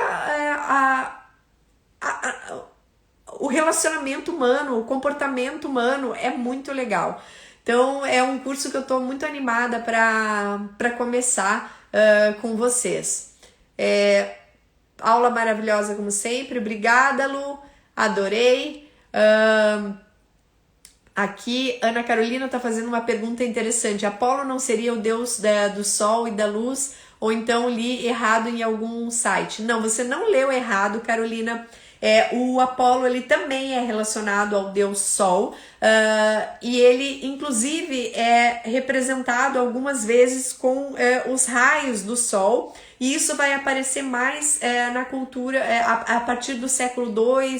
o relacionamento humano, o comportamento humano, é muito legal. Então é um curso que eu estou muito animada para começar com vocês. Aula maravilhosa como sempre, obrigada, Lu, adorei. Aqui, Ana Carolina está fazendo uma pergunta interessante. Apolo não seria o deus do sol e da luz? Ou então li errado em algum site? Não, você não leu errado, Carolina. O Apolo, ele também é relacionado ao deus Sol, e ele inclusive é representado algumas vezes com os raios do Sol, e isso vai aparecer mais na cultura a partir do século II,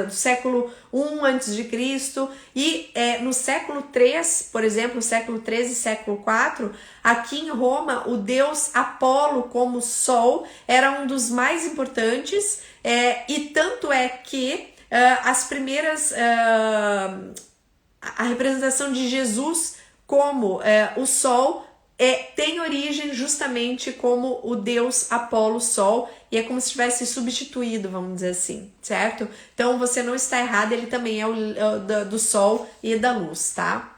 do século I a.C., e no século III, por exemplo, século XIII e século IV, aqui em Roma, o deus Apolo como Sol era um dos mais importantes, e tanto é que as primeiras... a representação de Jesus como o Sol tem origem justamente como o deus Apolo Sol, e é como se tivesse substituído, vamos dizer assim, certo? Então você não está errado, ele também é do Sol e da Luz, tá?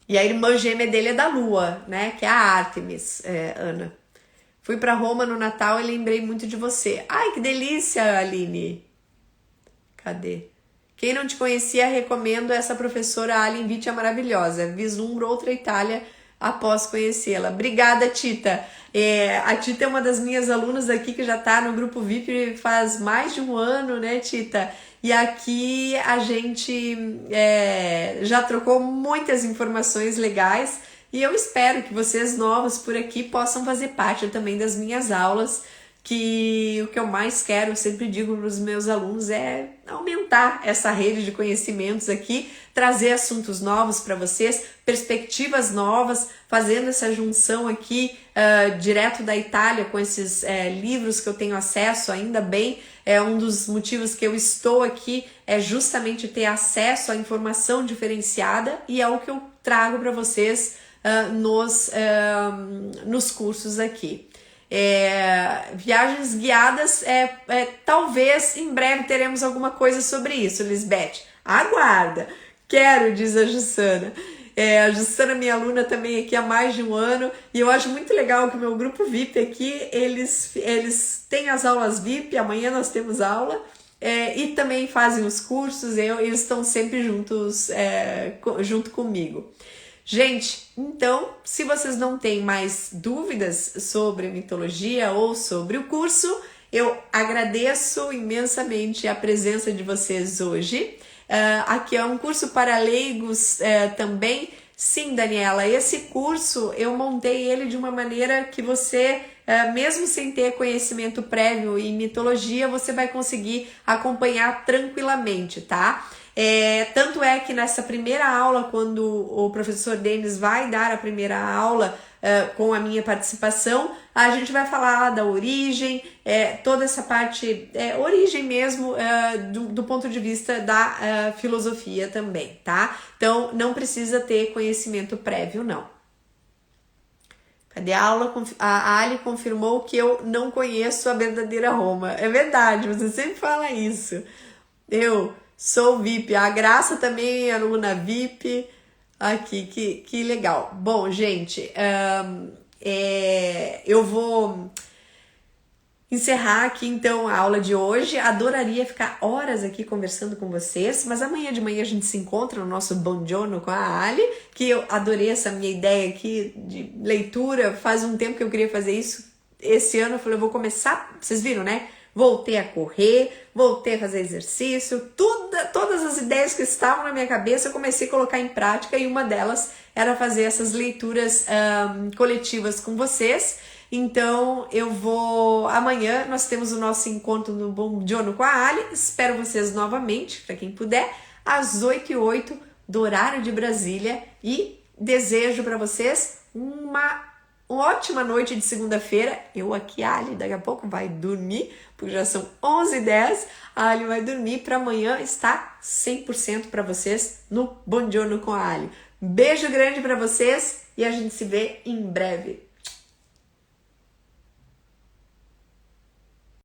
E a irmã gêmea dele é da Lua, né? Que é a Ártemis, Ana. Fui para Roma no Natal e lembrei muito de você. Ai, que delícia, Aline. Cadê? Quem não te conhecia, recomendo essa professora Aline Vitti, é maravilhosa. Vislumbro outra Itália após conhecê-la. Obrigada, Tita. A Tita é uma das minhas alunas aqui que já está no grupo VIP faz mais de um ano, né, Tita? E aqui a gente já trocou muitas informações legais, e eu espero que vocês novos por aqui possam fazer parte também das minhas aulas, que o que eu mais quero, eu sempre digo para os meus alunos, é aumentar essa rede de conhecimentos aqui, trazer assuntos novos para vocês, perspectivas novas, fazendo essa junção aqui direto da Itália com esses livros que eu tenho acesso, ainda bem. Um dos motivos que eu estou aqui é justamente ter acesso à informação diferenciada, e é o que eu trago para vocês nos cursos aqui. Viagens guiadas, talvez em breve teremos alguma coisa sobre isso, Lisbeth. Aguarda! Quero, diz a Jussana. A Jussana é minha aluna também aqui há mais de um ano, e eu acho muito legal que o meu grupo VIP aqui, eles têm as aulas VIP, amanhã nós temos aula, e também fazem os cursos, eles estão sempre juntos, junto comigo. Gente, então, se vocês não têm mais dúvidas sobre mitologia ou sobre o curso, eu agradeço imensamente a presença de vocês hoje. Aqui é um curso para leigos também. Sim, Daniela, esse curso eu montei ele de uma maneira que você, mesmo sem ter conhecimento prévio em mitologia, você vai conseguir acompanhar tranquilamente, tá? Tanto é que nessa primeira aula, quando o professor Denis vai dar a primeira aula com a minha participação, a gente vai falar da origem, toda essa parte, origem mesmo, do ponto de vista da filosofia também, tá? Então, não precisa ter conhecimento prévio, não. Cadê a aula? A Ali confirmou que eu não conheço a verdadeira Roma. É verdade, você sempre fala isso. Eu sou VIP. A Graça também é aluna VIP. Aqui, que legal. Bom, gente, eu vou encerrar aqui então a aula de hoje. Adoraria ficar horas aqui conversando com vocês, mas amanhã de manhã a gente se encontra no nosso Buongiorno com a Ali, que eu adorei essa minha ideia aqui de leitura. Faz um tempo que eu queria fazer isso. Esse ano eu falei, eu vou começar, vocês viram, né? Voltei a correr, voltei a fazer exercício, todas as ideias que estavam na minha cabeça eu comecei a colocar em prática, e uma delas era fazer essas leituras coletivas com vocês. Então amanhã nós temos o nosso encontro no Buongiorno com a Ali. Espero vocês novamente, para quem puder, às 8h08 do horário de Brasília, e desejo para vocês uma ótima noite de segunda-feira. Eu aqui, a Ali, daqui a pouco vai dormir, porque já são 11h10. A Ali vai dormir para amanhã estar 100% para vocês no Buongiorno com a Ali. Beijo grande para vocês e a gente se vê em breve.